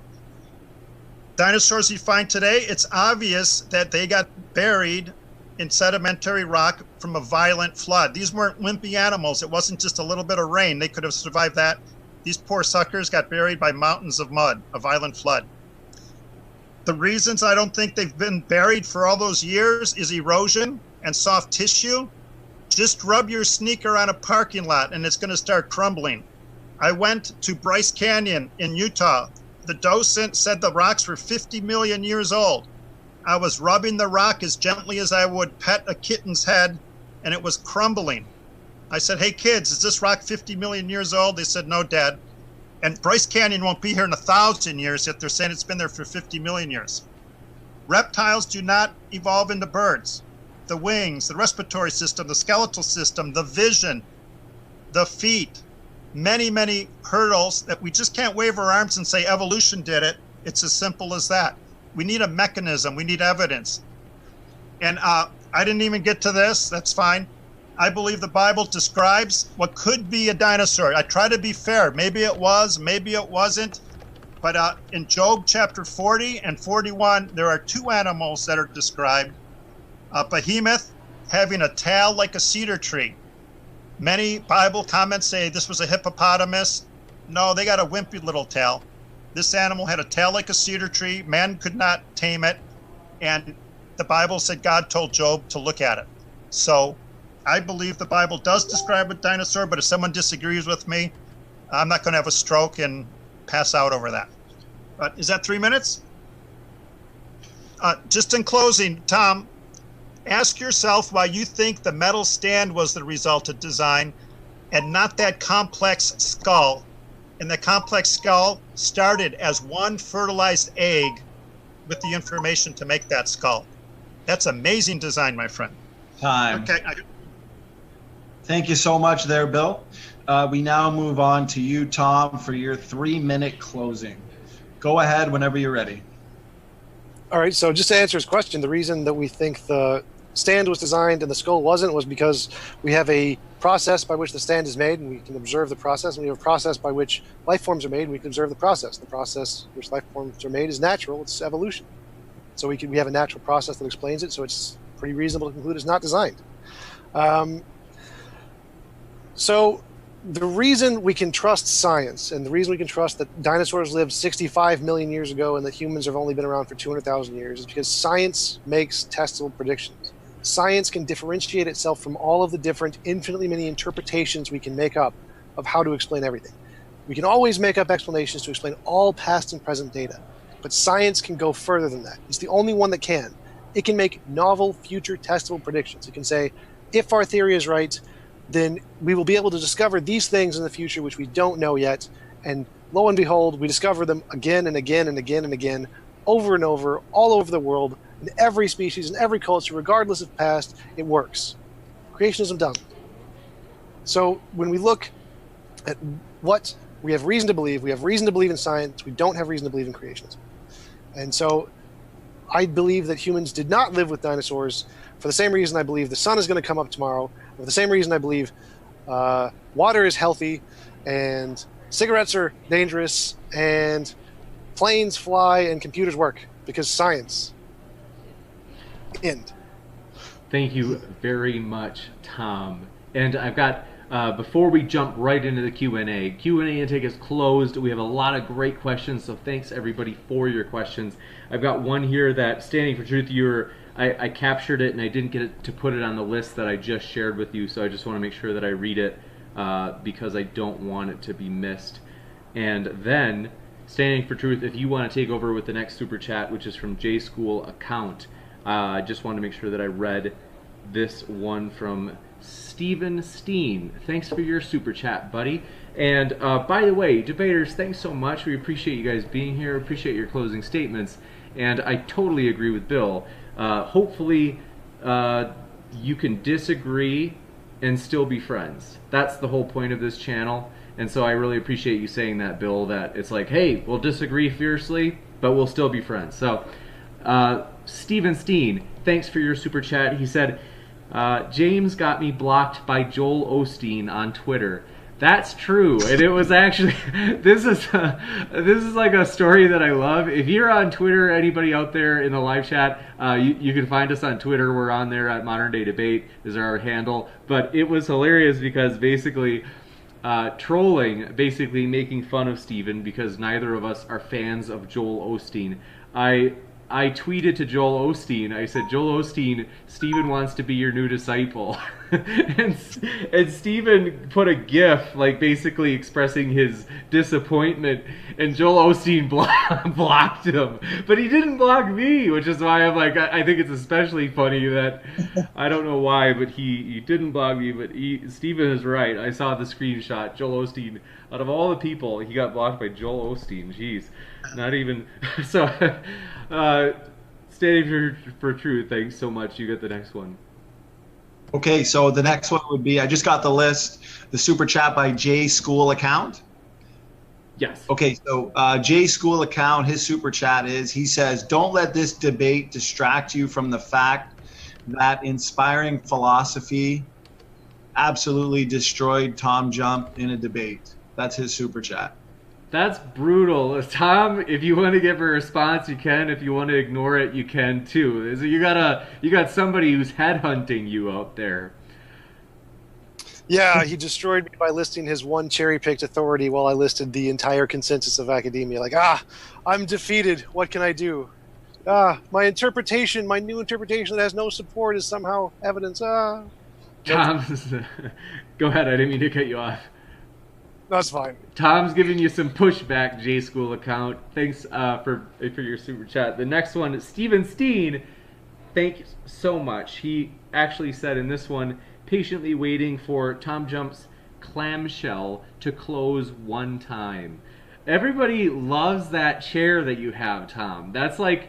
Dinosaurs you find today, it's obvious that they got buried in sedimentary rock from a violent flood. These weren't wimpy animals. It wasn't just a little bit of rain. They could have survived that. These poor suckers got buried by mountains of mud, a violent flood. The reasons I don't think they've been buried for all those years is erosion and soft tissue. Just rub your sneaker on a parking lot and it's going to start crumbling. I went to Bryce Canyon in Utah. The docent said the rocks were 50 million years old. I was rubbing the rock as gently as I would pet a kitten's head, and it was crumbling. I said, hey kids, is this rock 50 million years old? They said, no, Dad. And Bryce Canyon won't be here in 1,000 years, yet they're saying it's been there for 50 million years. Reptiles do not evolve into birds. The wings, the respiratory system, the skeletal system, the vision, the feet, many, many hurdles that we just can't wave our arms and say evolution did it. It's as simple as that. We need a mechanism. We need evidence. And I didn't even get to this. That's fine. I believe the Bible describes what could be a dinosaur. I try to be fair. Maybe it was, maybe it wasn't. But in Job chapter 40 and 41, there are two animals that are described. A behemoth having a tail like a cedar tree. Many Bible comments say this was a hippopotamus. No, they got a wimpy little tail. This animal had a tail like a cedar tree. Man could not tame it. And the Bible said God told Job to look at it. So I believe the Bible does describe a dinosaur, but if someone disagrees with me, I'm not going to have a stroke and pass out over that. But is that 3 minutes? Just in closing, Tom, ask yourself why you think the metal stand was the result of design and not that complex skull. And the complex skull started as one fertilized egg with the information to make that skull. That's amazing design, my friend. Time. Okay. Thank you so much there, Bill. We now move on to you, Tom, for your 3-minute closing. Go ahead whenever you're ready. All right, so just to answer his question, the reason that we think the stand was designed and the skull wasn't was because we have a process by which the stand is made, and we can observe the process, and we have a process by which life forms are made, and we can observe the process. The process which life forms are made is natural. It's evolution. So we have a natural process that explains it, so it's pretty reasonable to conclude it's not designed. So the reason we can trust science and the reason we can trust that dinosaurs lived 65 million years ago and that humans have only been around for 200,000 years is because science makes testable predictions. Science can differentiate itself from all of the different infinitely many interpretations we can make up of how to explain everything. We can always make up explanations to explain all past and present data, but science can go further than that. It's the only one that can. It can make novel, future testable predictions. It can say, if our theory is right, then we will be able to discover these things in the future which we don't know yet. And lo and behold, we discover them again and again and again and again, over and over, all over the world, in every species, in every culture, regardless of past. It works. Creationism doesn't. So when we look at what we have reason to believe in science, we don't have reason to believe in creationism. And so I believe that humans did not live with dinosaurs for the same reason I believe the sun is going to come up tomorrow, for the same reason I believe water is healthy and cigarettes are dangerous and planes fly and computers work, because science. End. Thank you very much, Tom. And I've got, before we jump right into the Q&A intake is closed. We have a lot of great questions, so thanks everybody for your questions. I've got one here that, standing for truth, I captured it and I didn't get to put it on the list that I just shared with you, so I just want to make sure that I read it because I don't want it to be missed. And then, standing for truth, if you want to take over with the next super chat, which is from J School Account, I just want to make sure that I read this one from Steven Steen. Thanks for your super chat, buddy. And by the way, debaters, thanks so much. We appreciate you guys being here. Appreciate your closing statements. And I totally agree with Bill. Hopefully you can disagree and still be friends. That's the whole point of this channel. And so I really appreciate you saying that, Bill, that it's like, hey, we'll disagree fiercely, but we'll still be friends. So Steven Steen, thanks for your super chat. He said, James got me blocked by Joel Osteen on Twitter. That's true, and it was actually, this is like a story that I love. If you're on Twitter, anybody out there in the live chat, you can find us on Twitter. We're on there at Modern Day Debate is our handle. But it was hilarious because basically trolling, basically making fun of Steven because neither of us are fans of Joel Osteen. I tweeted to Joel Osteen, I said, Joel Osteen, Steven wants to be your new disciple. and Steven put a GIF, like basically expressing his disappointment, and Joel Osteen blocked him. But he didn't block me, which is why I'm like, I think it's especially funny that, I don't know why, but he didn't block me, but Steven is right. I saw the screenshot. Joel Osteen, out of all the people, he got blocked by Joel Osteen. Jeez. Not even, so, standing for truth, thanks so much. You get the next one. Okay, so the next one would be, I just got the list, the super chat by J School Account. Yes. Okay, so J School Account, his super chat is, he says, don't let this debate distract you from the fact that inspiring philosophy absolutely destroyed TJump in a debate. That's his super chat. That's brutal. Tom, if you want to give a response, you can. If you want to ignore it, you can too. So you got somebody who's headhunting you out there. Yeah, he destroyed me by listing his one cherry-picked authority while I listed the entire consensus of academia. Like, I'm defeated. What can I do? My interpretation, my new interpretation that has no support is somehow evidence. Tom, go ahead. I didn't mean to cut you off. That's fine. Tom's giving you some pushback, J School Account. Thanks for your super chat. The next one, Steven Steen. Thank you so much. He actually said in this one, patiently waiting for TJump's clamshell to close one time. Everybody loves that chair that you have, Tom. That's like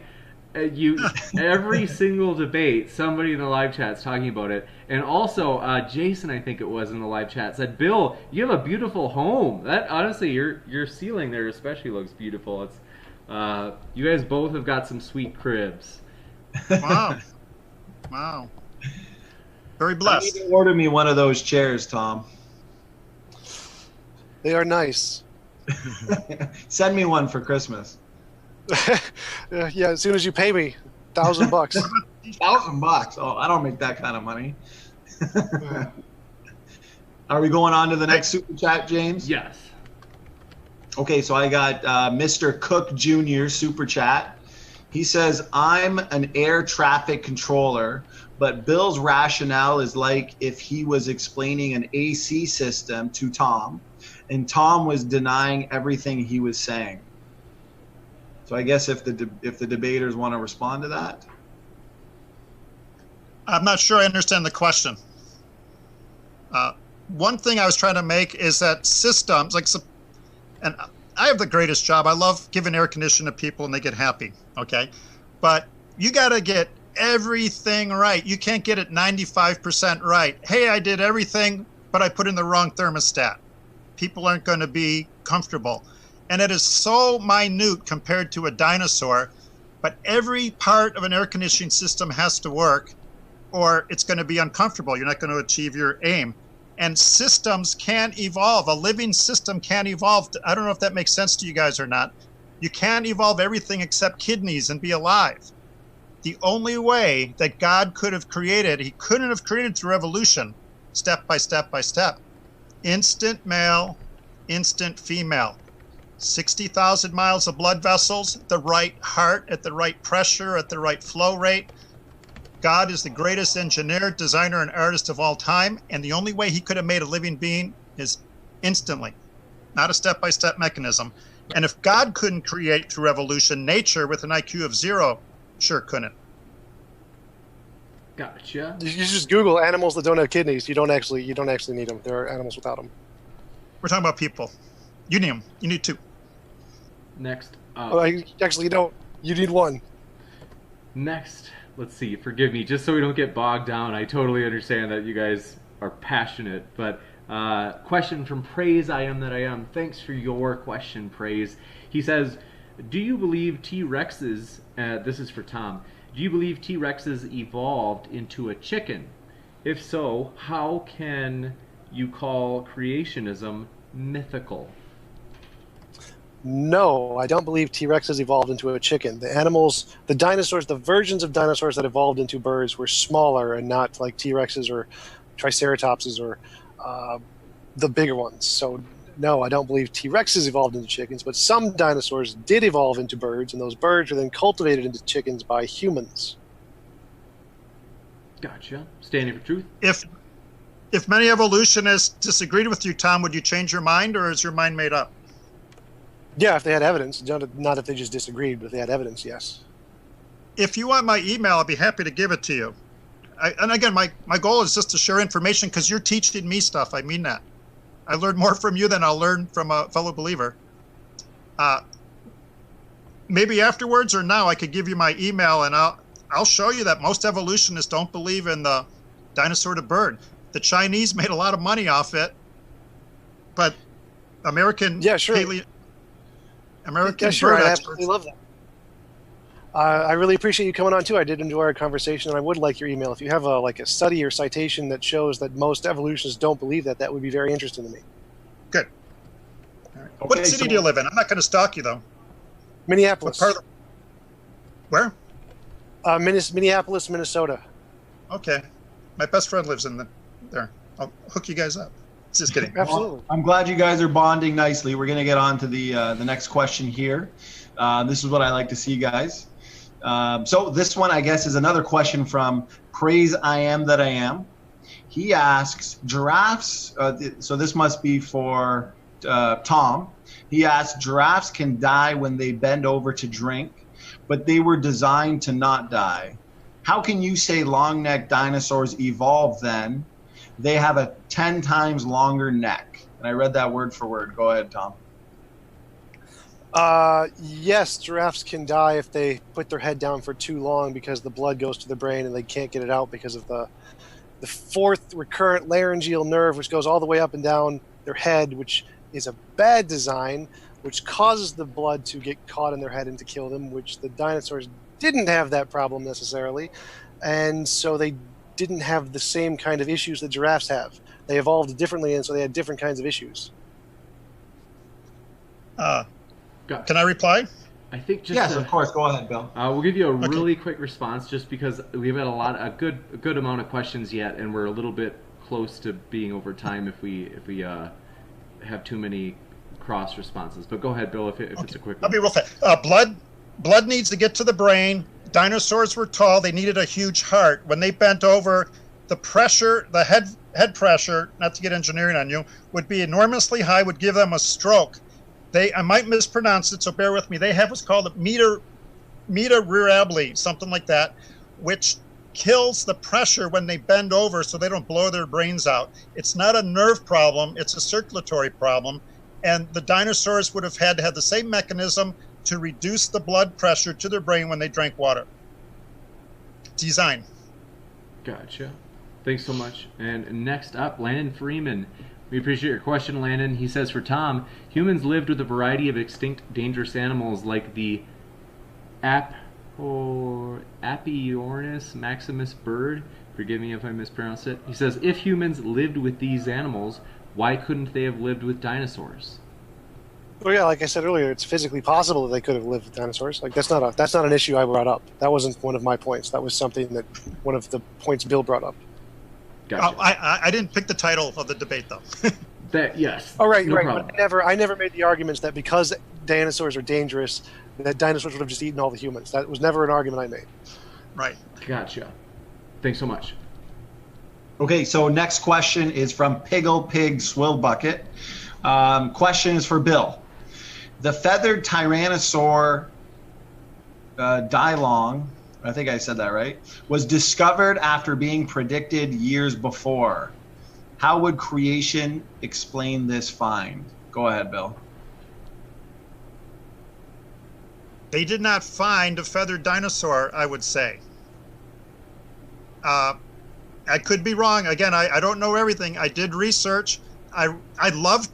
every single debate, somebody in the live chat's talking about it. And also, Jason, I think it was in the live chat, said, Bill, you have a beautiful home. That honestly, your ceiling there especially looks beautiful. It's you guys both have got some sweet cribs. Wow. Wow. Very blessed. I need to order me one of those chairs, Tom. They are nice. Send me one for Christmas. Yeah, as soon as you pay me $1,000. $1,000? Oh, I don't make that kind of money. Are we going on to the next super chat, James? Yes. Okay, so I got Mr. Cook Jr. super chat. He says, I'm an air traffic controller, but Bill's rationale is like if he was explaining an AC system to Tom, and Tom was denying everything he was saying. So I guess if the debaters want to respond to that. I'm not sure I understand the question. One thing I was trying to make is that systems, and I have the greatest job. I love giving air conditioning to people and they get happy, okay? But you got to get everything right. You can't get it 95% right. Hey, I did everything, but I put in the wrong thermostat. People aren't going to be comfortable. And it is so minute compared to a dinosaur, but every part of an air conditioning system has to work or it's going to be uncomfortable. You're not going to achieve your aim. And systems can't evolve. A living system can't evolve. I don't know if that makes sense to you guys or not. You can't evolve everything except kidneys and be alive. The only way that God could have created, he couldn't have created through evolution, step by step by step. Instant male, instant female. 60,000 miles of blood vessels, the right heart at the right pressure, at the right flow rate. God is the greatest engineer, designer, and artist of all time, and the only way he could have made a living being is instantly, not a step-by-step mechanism. And if God couldn't create through evolution, nature with an IQ of 0 sure couldn't. Gotcha. You just Google animals that don't have kidneys. You don't actually need them. There are animals without them. We're talking about people. You need them. You need 2. Next. Actually, you don't. You need 1. Next. Let's see. Forgive me. Just so we don't get bogged down, I totally understand that you guys are passionate. But question from Praise I Am That I Am. Thanks for your question, Praise. He says, do you believe T-Rexes, this is for Tom, do you believe T-Rexes evolved into a chicken? If so, how can you call creationism mythical? No, I don't believe T-Rexes evolved into a chicken. The animals, the dinosaurs, the versions of dinosaurs that evolved into birds were smaller and not like T-Rexes or Triceratopses or the bigger ones. So no, I don't believe T-Rexes evolved into chickens, but some dinosaurs did evolve into birds, and those birds were then cultivated into chickens by humans. Gotcha. Standing for truth. If many evolutionists disagreed with you, Tom, would you change your mind, or is your mind made up? Yeah, if they had evidence. Not if they just disagreed, but if they had evidence, yes. If you want my email, I'll be happy to give it to you. And again, my goal is just to share information because you're teaching me stuff. I mean that. I learn more from you than I'll learn from a fellow believer. Maybe afterwards or now I could give you my email and I'll show you that most evolutionists don't believe in the dinosaur to bird. The Chinese made a lot of money off it, but American American bird I experts. absolutely love that. I really appreciate you coming on too. I did enjoy our conversation, and I would like your email. If you have a study or citation that shows that most evolutionists don't believe that, that would be very interesting to me. Good. All right. Okay, What city do you live in? I'm not going to stalk you though. Minneapolis. What part of where? Minneapolis, Minnesota. Okay. My best friend lives in there. I'll hook you guys up. Just kidding. Absolutely. Well, I'm glad you guys are bonding nicely. We're going to get on to the next question here. This is what I like to see, guys. So this one, I guess, is another question from Praise I Am That I Am. He asks, giraffes, so this must be for Tom. He asks, giraffes can die when they bend over to drink, but they were designed to not die. How can you say long-necked dinosaurs evolved then? They have a 10 times longer neck. And I read that word for word. Go ahead, Tom. Yes, giraffes can die if they put their head down for too long because the blood goes to the brain and they can't get it out because of the fourth recurrent laryngeal nerve, which goes all the way up and down their head, which is a bad design, which causes the blood to get caught in their head and to kill them, which the dinosaurs didn't have that problem necessarily. And so they didn't have the same kind of issues that giraffes have. They evolved differently, and so they had different kinds of issues. Can I reply? I think just yes, of course. Go ahead, Bill. We'll give you a really quick response, just because we've had a good amount of questions yet, and we're a little bit close to being over time if we have too many cross responses. But go ahead, Bill, if it's a quick one. I'll be real fast. Blood needs to get to the brain. Dinosaurs were tall. They needed a huge heart. When they bent over, the pressure, the head pressure, not to get engineering on you, would be enormously high, would give them a stroke. I might mispronounce it, so bear with me. They have what's called a meta rearabile, something like that, which kills the pressure when they bend over so they don't blow their brains out. It's not a nerve problem, it's a circulatory problem. And the dinosaurs would have had to have the same mechanism to reduce the blood pressure to their brain when they drank water. Design. Gotcha. Thanks so much. And next up, Landon Freeman. We appreciate your question, Landon. He says, for Tom, humans lived with a variety of extinct dangerous animals like the Apiornis maximus bird. Forgive me if I mispronounce it. He says, if humans lived with these animals, why couldn't they have lived with dinosaurs? Well, yeah, like I said earlier, it's physically possible that they could have lived with dinosaurs. Like that's not an issue I brought up. That wasn't one of my points. That was something that one of the points Bill brought up. Gotcha. I didn't pick the title of the debate though. Yes. Oh, right, no right. problem. But I never made the arguments that because dinosaurs are dangerous, that dinosaurs would have just eaten all the humans. That was never an argument I made. Right. Gotcha. Thanks so much. Okay, so next question is from Piggle Pig Swill Bucket. Question is for Bill. The feathered tyrannosaur Dilong, I think I said that right, was discovered after being predicted years before. How would creation explain this find? Go ahead, Bill. They did not find a feathered dinosaur, I would say. I could be wrong. Again, I don't know everything. I did research. I love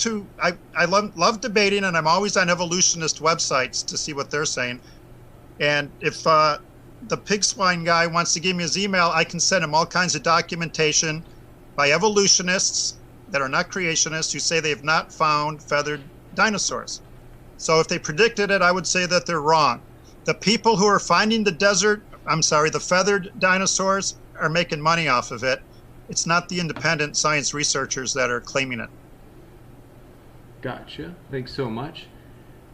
debating, and I'm always on evolutionist websites to see what they're saying. And if the pig swine guy wants to give me his email, I can send him all kinds of documentation by evolutionists that are not creationists who say they have not found feathered dinosaurs. So if they predicted it, I would say that they're wrong. The people who are finding the feathered dinosaurs are making money off of it. It's not the independent science researchers that are claiming it. Gotcha. Thanks so much.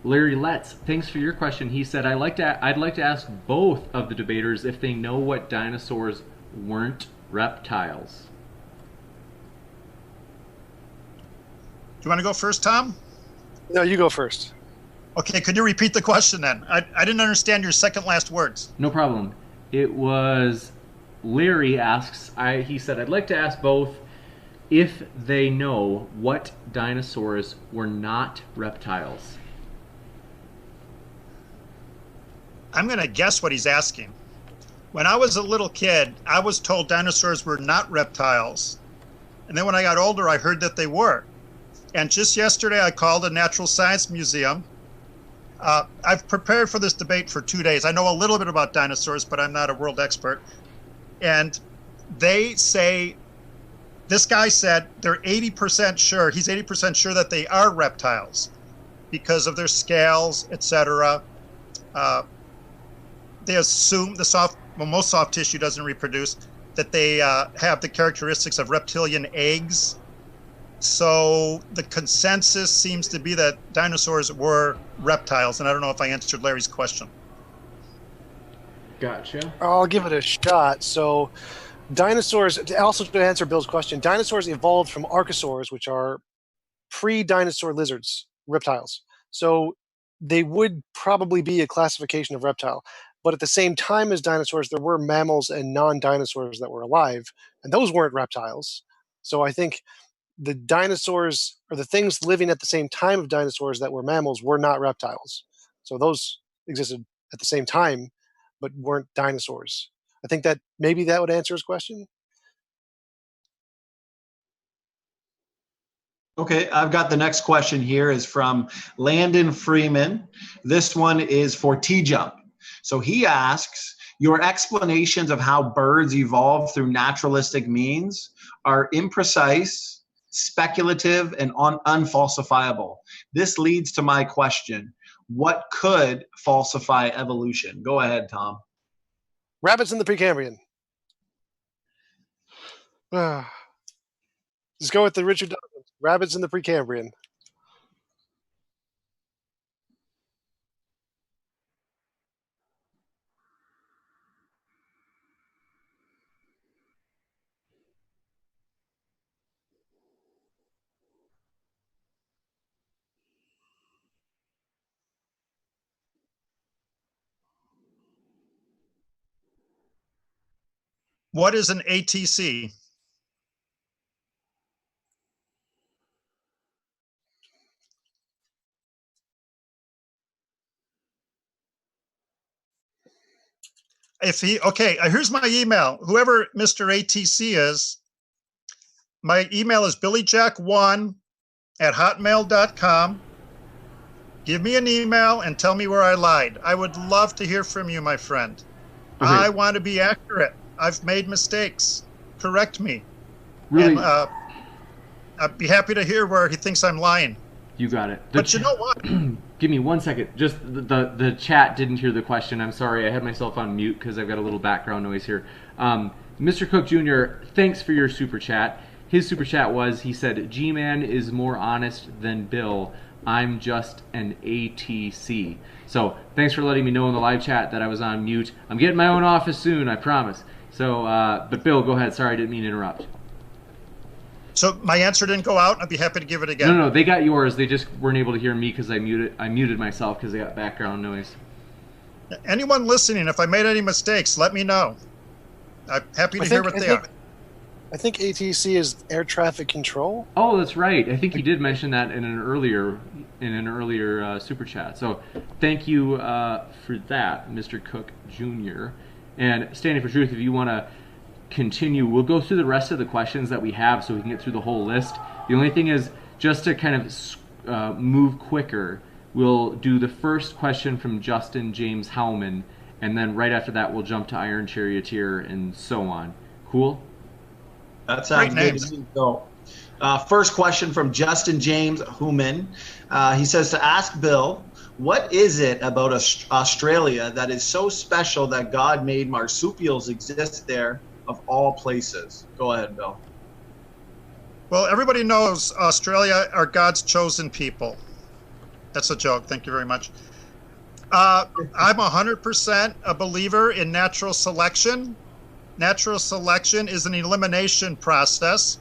Larry Letts, thanks for your question. He said, I'd like to ask both of the debaters if they know what dinosaurs weren't reptiles. Do you want to go first, Tom? No, you go first. Okay, could you repeat the question then? I didn't understand your second last words. No problem. It was Larry asks, he said, I'd like to ask both if they know what dinosaurs were not reptiles. I'm going to guess what he's asking. When I was a little kid, I was told dinosaurs were not reptiles. And then when I got older, I heard that they were. And just yesterday, I called a natural science museum. I've prepared for this debate for 2 days. I know a little bit about dinosaurs, but I'm not a world expert. And they say, this guy said they're 80% sure, he's 80% sure that they are reptiles because of their scales, etc. They assume most soft tissue doesn't reproduce, that they have the characteristics of reptilian eggs. So the consensus seems to be that dinosaurs were reptiles, and I don't know if I answered Larry's question. Gotcha. I'll give it a shot. So dinosaurs, also to answer Bill's question, dinosaurs evolved from archosaurs, which are pre-dinosaur lizards, reptiles. So they would probably be a classification of reptile. But at the same time as dinosaurs, there were mammals and non-dinosaurs that were alive, and those weren't reptiles. So I think the dinosaurs, or the things living at the same time of dinosaurs that were mammals, were not reptiles. So those existed at the same time, but weren't dinosaurs. I think that maybe that would answer his question. Okay, I've got the next question here is from Landon Freeman. This one is for TJump. So he asks, your explanations of how birds evolve through naturalistic means are imprecise, speculative, and unfalsifiable. This leads to my question. What could falsify evolution? Go ahead, Tom. Rabbits in the Precambrian. Just go with the Richard Dawkins. Rabbits in the Precambrian. What is an ATC? Okay, here's my email. Whoever Mr. ATC is, my email is billyjack1@hotmail.com. Give me an email and tell me where I lied. I would love to hear from you, my friend. Okay. I want to be accurate. I've made mistakes. Correct me. Really? And, I'd be happy to hear where he thinks I'm lying. You got it. But you know what? Give me 1 second. Just the chat didn't hear the question. I'm sorry. I had myself on mute because I've got a little background noise here. Mr. Cook Jr., thanks for your super chat. His super chat was, he said, G-Man is more honest than Bill. I'm just an ATC. So thanks for letting me know in the live chat that I was on mute. I'm getting my own office soon, I promise. So, but Bill, go ahead. Sorry, I didn't mean to interrupt. So my answer didn't go out. I'd be happy to give it again. No, they got yours. They just weren't able to hear me because I muted myself because they got background noise. Anyone listening, if I made any mistakes, let me know. I'm happy to hear what they are. I think ATC is air traffic control. Oh, that's right. I think you did mention that in an earlier super chat. So thank you for that, Mr. Cook Jr. And Standing for Truth, if you want to continue, we'll go through the rest of the questions that we have so we can get through the whole list. The only thing is, just to kind of move quicker, we'll do the first question from Justin James Howman, and then right after that we'll jump to Iron Charioteer and so on. Cool? That sounds good. So, first question from Justin James Howman. He says to ask Bill, what is it about Australia that is so special that God made marsupials exist there of all places? Go ahead, Bill. Well, everybody knows Australia are God's chosen people. That's a joke. Thank you very much. I'm 100% a believer in natural selection. Natural selection is an elimination process.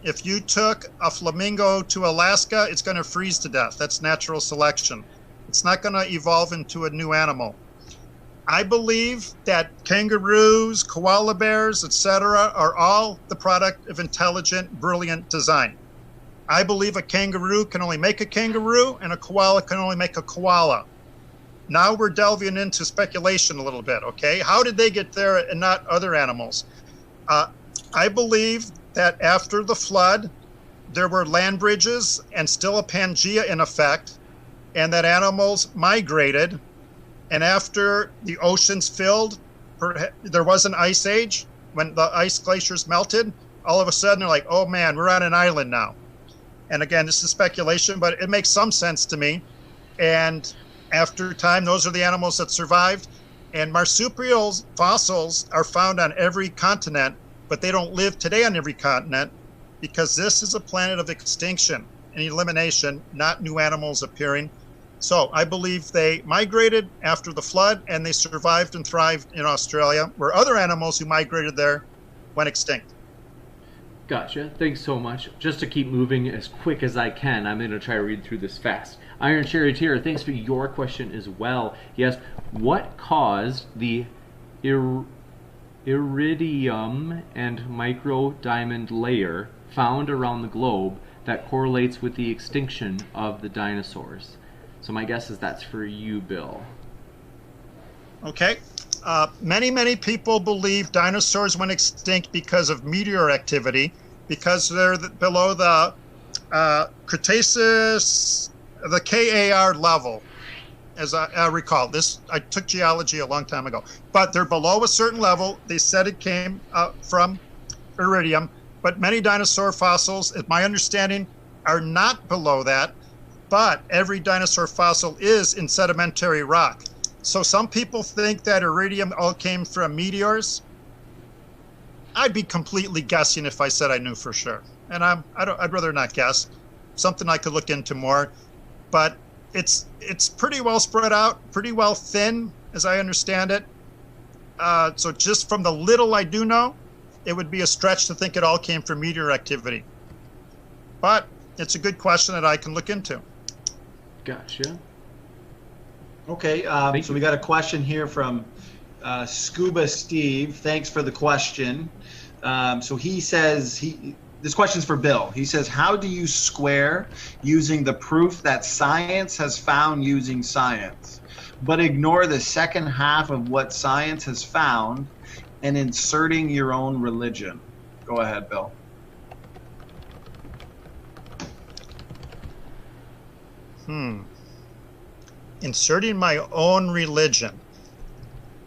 If you took a flamingo to Alaska, it's going to freeze to death. That's natural selection. It's not going to evolve into a new animal. I believe that kangaroos, koala bears, etc., are all the product of intelligent, brilliant design. I believe a kangaroo can only make a kangaroo, and a koala can only make a koala. now we're delving into speculation a little bit, okay? How did they get there and not other animals? I believe that after the flood, there were land bridges and still a Pangea in effect, and that animals migrated. And after the oceans filled, there was an ice age. When the ice glaciers melted, all of a sudden they're like, oh man, we're on an island now. And again, this is speculation, but it makes some sense to me. And after time, those are the animals that survived. And marsupial fossils are found on every continent, but they don't live today on every continent because this is a planet of extinction and elimination, not new animals appearing. So I believe they migrated after the flood and they survived and thrived in Australia, where other animals who migrated there went extinct. Gotcha. Thanks so much. Just to keep moving as quick as I can, I'm going to try to read through this fast. Iron Charioteer, thanks for your question as well. Yes, what caused the iridium and micro diamond layer found around the globe that correlates with the extinction of the dinosaurs? So my guess is that's for you, Bill. Okay. Many people believe dinosaurs went extinct because of meteor activity, because they're below the Cretaceous, the KAR level, as I recall. This, I took geology a long time ago. But they're below a certain level. They said it came from iridium. But many dinosaur fossils, at my understanding, are not below that. But every dinosaur fossil is in sedimentary rock. So some people think that iridium all came from meteors. I'd be completely guessing if I said I knew for sure. And I'd rather not guess. Something I could look into more. But it's pretty well spread out, pretty well thin, as I understand it. So just from the little I do know, it would be a stretch to think it all came from meteor activity. But it's a good question that I can look into. Gotcha. Okay, so we got a question here from Scuba Steve. Thanks for the question. So he says, this question's for Bill. He says, how do you square using the proof that science has found using science, but ignore the second half of what science has found and inserting your own religion? Go ahead, Bill. Inserting my own religion.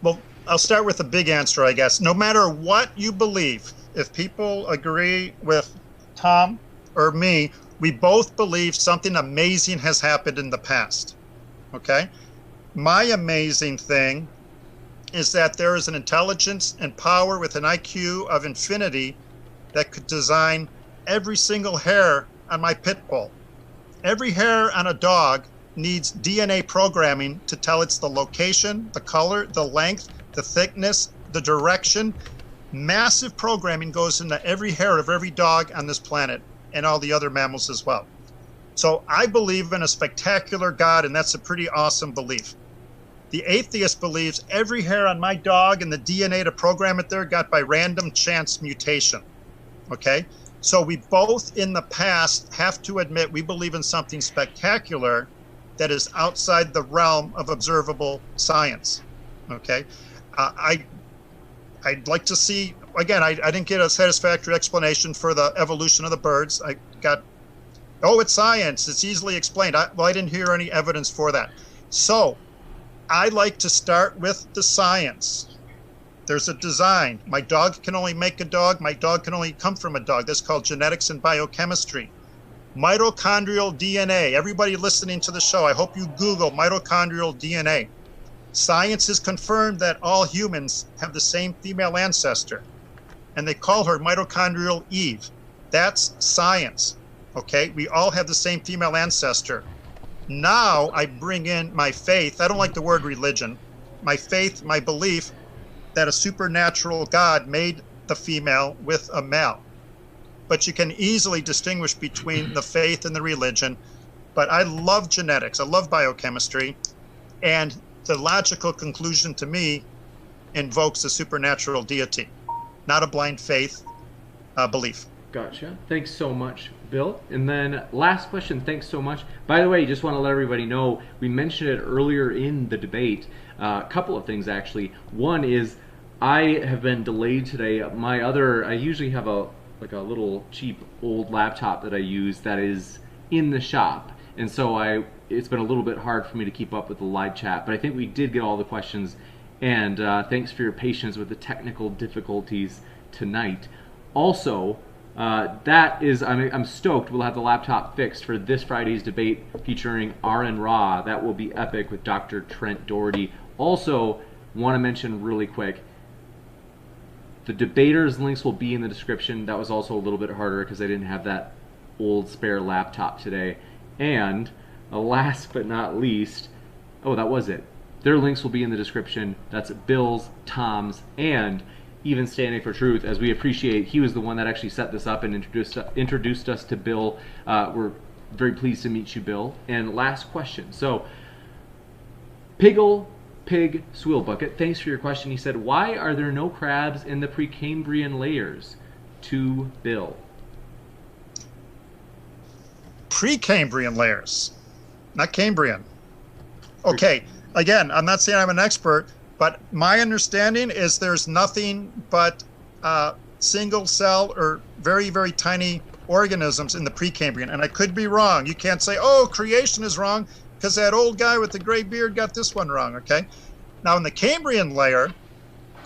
Well, I'll start with a big answer, I guess. No matter what you believe, if people agree with Tom or me, we both believe something amazing has happened in the past. Okay? My amazing thing is that there is an intelligence and power with an IQ of infinity that could design every single hair on my pit bull. Every hair on a dog needs DNA programming to tell it's the location, the color, the length, the thickness, the direction. Massive programming goes into every hair of every dog on this planet and all the other mammals as well. So I believe in a spectacular God, and that's a pretty awesome belief. The atheist believes every hair on my dog and the DNA to program it there got by random chance mutation. Okay? So we both in the past have to admit we believe in something spectacular that is outside the realm of observable science. Okay? I'd like to see, again, I didn't get a satisfactory explanation for the evolution of the birds. I got, oh, it's science, it's easily explained. I didn't hear any evidence for that. So I like to start with the science. There's a design. My dog can only make a dog. My dog can only come from a dog. That's called genetics and biochemistry. Mitochondrial DNA. Everybody listening to the show, I hope you Google mitochondrial DNA. Science has confirmed that all humans have the same female ancestor, and they call her mitochondrial Eve. That's science, okay? We all have the same female ancestor. Now I bring in my faith. I don't like the word religion. My faith, my belief that a supernatural God made the female with a male. But you can easily distinguish between the faith and the religion. But I love genetics. I love biochemistry. And the logical conclusion to me invokes a supernatural deity, not a blind faith belief. Gotcha. Thanks so much, Bill. And then last question, thanks so much. By the way, just want to let everybody know, we mentioned it earlier in the debate. A couple of things, actually. One is I have been delayed today. I usually have a little cheap old laptop that I use that is in the shop. And so it's been a little bit hard for me to keep up with the live chat. But I think we did get all the questions. And thanks for your patience with the technical difficulties tonight. Also, I'm stoked. We'll have the laptop fixed for this Friday's debate featuring RN Raw. That will be epic with Dr. Trent Doherty. Also, want to mention really quick, the debaters' links will be in the description. That was also a little bit harder because I didn't have that old spare laptop today. And last but not least, that was it. Their links will be in the description. That's Bill's, Tom's, and Even Standing for Truth, as we appreciate. He was the one that actually set this up and introduced us to Bill. We're very pleased to meet you, Bill. And last question. So, Pig Swill Bucket, thanks for your question. He said, why are there no crabs in the Precambrian layers? To Bill. Precambrian layers, not Cambrian. Okay, again, I'm not saying I'm an expert, but my understanding is there's nothing but single cell or very, very tiny organisms in the Precambrian. And I could be wrong. You can't say, oh, creation is wrong because that old guy with the gray beard got this one wrong, okay? Now, in the Cambrian layer,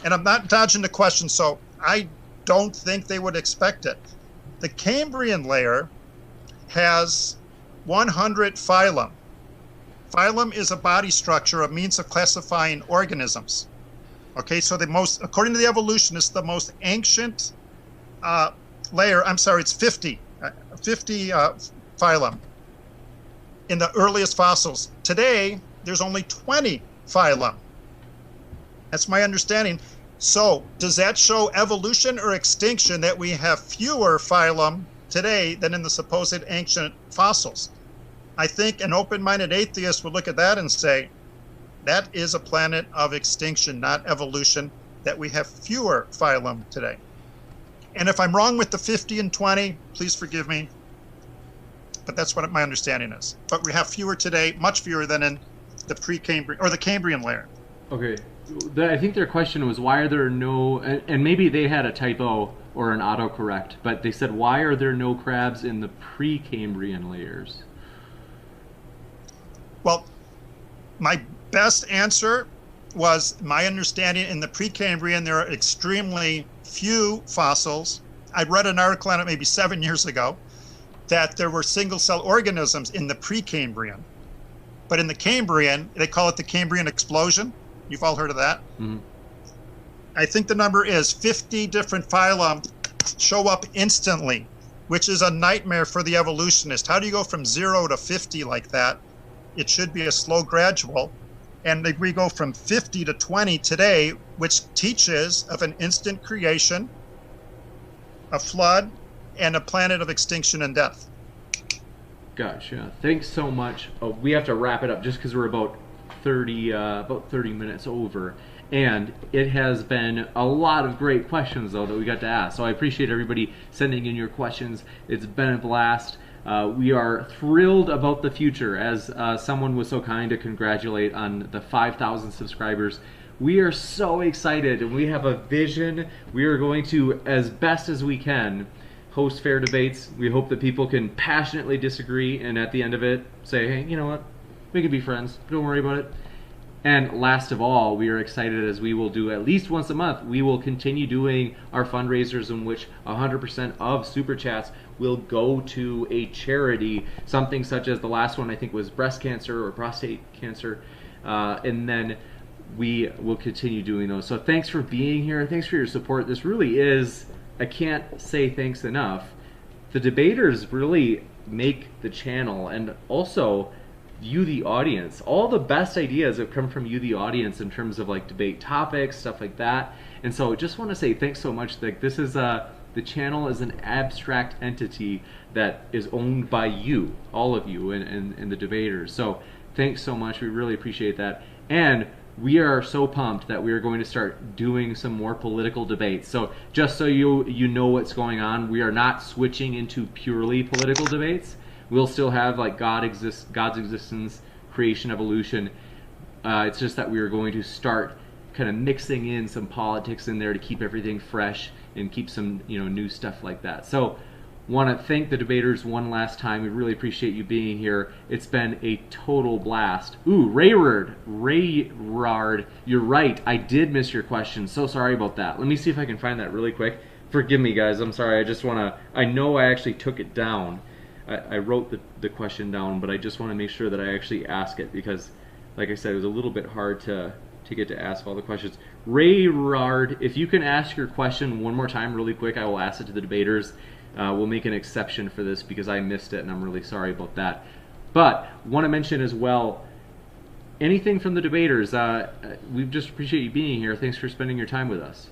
and I'm not dodging the question, so I don't think they would expect it. The Cambrian layer has 100 phylum. Phylum is a body structure, a means of classifying organisms. Okay, so according to the evolutionists, the most ancient layer, it's 50 phylum in the earliest fossils. Today, there's only 20 phylum. That's my understanding. So, does that show evolution or extinction that we have fewer phylum today than in the supposed ancient fossils? I think an open-minded atheist would look at that and say, that is a planet of extinction, not evolution, that we have fewer phylum today. And if I'm wrong with the 50 and 20, please forgive me, but that's what my understanding is. But we have fewer today, much fewer than in the Precambrian, or the Cambrian layer. Okay. I think their question was, why are there no, and maybe they had a typo or an autocorrect, but they said, why are there no crabs in the Precambrian layers? Well, my best answer was my understanding in the Precambrian, there are extremely few fossils. I read an article on it maybe 7 years ago that there were single cell organisms in the Precambrian. But in the Cambrian, they call it the Cambrian explosion. You've all heard of that? Mm-hmm. I think the number is 50 different phylum show up instantly, which is a nightmare for the evolutionist. How do you go from 0 to 50 like that? It should be a slow gradual. And we go from 50 to 20 today, which teaches of an instant creation, a flood, and a planet of extinction and death. Gotcha. Thanks so much. We have to wrap it up just because we're about 30 minutes over. And it has been a lot of great questions, though, that we got to ask. So I appreciate everybody sending in your questions. It's been a blast. We are thrilled about the future, as someone was so kind to congratulate on the 5,000 subscribers. We are so excited, and we have a vision. We are going to, as best as we can, host fair debates. We hope that people can passionately disagree, and at the end of it, say, hey, you know what? We can be friends. Don't worry about it. And last of all, we are excited, as we will do at least once a month. We will continue doing our fundraisers in which 100% of Super Chats will go to a charity, something such as the last one I think was breast cancer or prostate cancer, and then we will continue doing those. So thanks for being here. Thanks for your support. This really is, I can't say thanks enough. The debaters really make the channel, and also you, the audience. All the best ideas have come from you, the audience, in terms of like debate topics, stuff like that. And so I just want to say thanks so much. Like, this is the channel is an abstract entity that is owned by you, all of you, and the debaters. So thanks so much. We really appreciate that. And we are so pumped that we are going to start doing some more political debates. So just so you know what's going on, we are not switching into purely political debates. We'll still have like God's existence, creation, evolution. It's just that we are going to start kind of mixing in some politics in there to keep everything fresh and keep some new stuff like that. So want to thank the debaters one last time. We really appreciate you being here. It's been a total blast. Ooh, Rayrard, you're right. I did miss your question. So sorry about that. Let me see if I can find that really quick. Forgive me, guys. I'm sorry. I know I actually took it down. I wrote the question down, but I just want to make sure that I actually ask it because, like I said, it was a little bit hard to get to ask all the questions. Rayrard, if you can ask your question one more time really quick, I will ask it to the debaters. We'll make an exception for this because I missed it and I'm really sorry about that. But want to mention as well, anything from the debaters, we just appreciate you being here. Thanks for spending your time with us.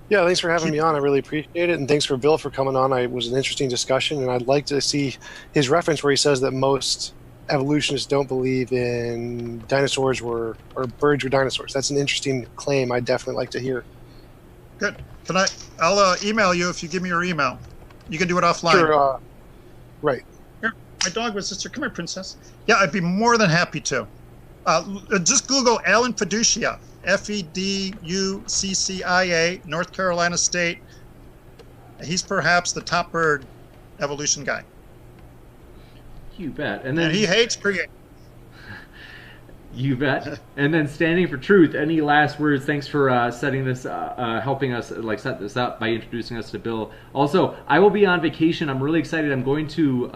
Yeah, thanks for having me on. I really appreciate it. And thanks for Bill for coming on. It was an interesting discussion, and I'd like to see his reference where he says that most evolutionists don't believe in dinosaurs or birds were dinosaurs. That's an interesting claim I'd definitely like to hear. Good. I'll email you if you give me your email. You can do it offline. Sure. Right. Here, my dog was sister. Come here, princess. Yeah, I'd be more than happy to. Just Google Alan Fiducia, Feduccia, North Carolina State. He's perhaps the top bird evolution guy. You bet. And then he hates creation. You bet. And then standing for truth, any last words? Thanks for setting this, helping us set this up by introducing us to Bill. Also, I will be on vacation. I'm really excited. I'm going to,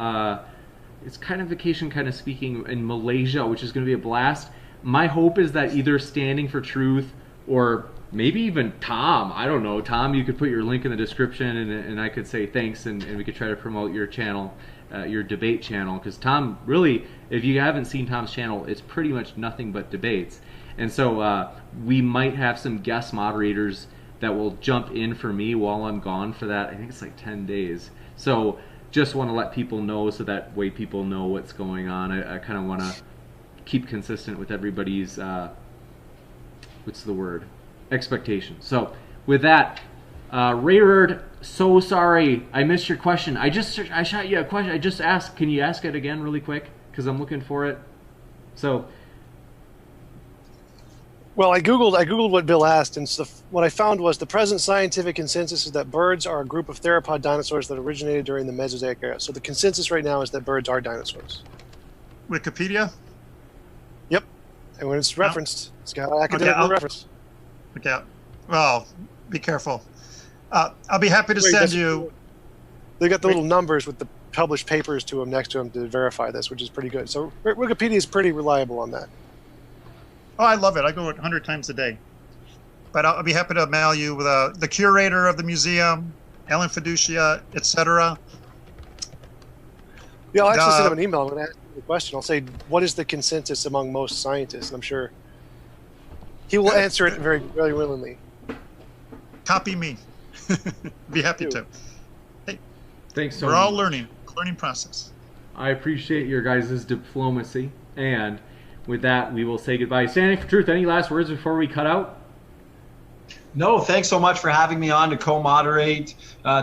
it's kind of vacation, kind of speaking, in Malaysia, which is going to be a blast. My hope is that either Standing for Truth or maybe even Tom, I don't know, Tom, you could put your link in the description and I could say thanks and we could try to promote your channel. Your debate channel, because Tom, really, if you haven't seen Tom's channel, it's pretty much nothing but debates. And so we might have some guest moderators that will jump in for me while I'm gone for that. I think it's like 10 days. So just want to let people know so that way people know what's going on. I kind of want to keep consistent with everybody's, what's the word? Expectations. So with that, Rayrard, so sorry I missed your question. I shot you a question. I just asked, can you ask it again really quick? Because I'm looking for it. So, well, I googled what Bill asked, and so what I found was the present scientific consensus is that birds are a group of theropod dinosaurs that originated during the Mesozoic era. So the consensus right now is that birds are dinosaurs. Wikipedia? Yep. And when it's referenced, it's got academic reference. Okay. Well, be careful. I'll be happy to send you. They got the little numbers with the published papers to them next to them to verify this, which is pretty good. So Wikipedia is pretty reliable on that. Oh, I love it. I go 100 times a day. But I'll be happy to mail you with the curator of the museum, Alan Fiducia, etc. Yeah, I'll actually send him an email. I'm going to ask him the question. I'll say, what is the consensus among most scientists? And I'm sure he will answer it very, very willingly. Copy me. Be happy to. Hey, thanks so much. We're all learning process. I appreciate your guys' diplomacy, and with that, we will say goodbye. Standing for Truth, any last words before we cut out? No, thanks so much for having me on to co-moderate.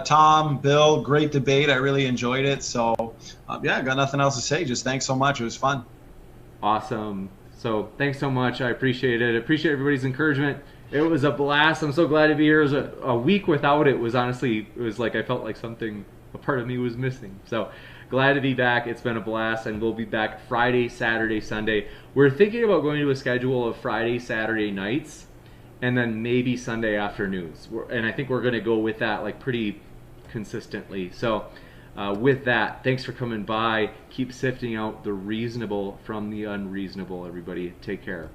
Tom, Bill, great debate. I really enjoyed it. So, yeah, I got nothing else to say. Just thanks so much. It was fun. Awesome. So, thanks so much. I appreciate it. I appreciate everybody's encouragement. It was a blast. I'm so glad to be here. It was a week without it was honestly, it was like I felt like something, a part of me was missing. So glad to be back. It's been a blast, and we'll be back Friday, Saturday, Sunday. We're thinking about going to a schedule of Friday, Saturday nights, and then maybe Sunday afternoons. And I think we're going to go with that like pretty consistently. So with that, thanks for coming by. Keep sifting out the reasonable from the unreasonable, everybody. Take care.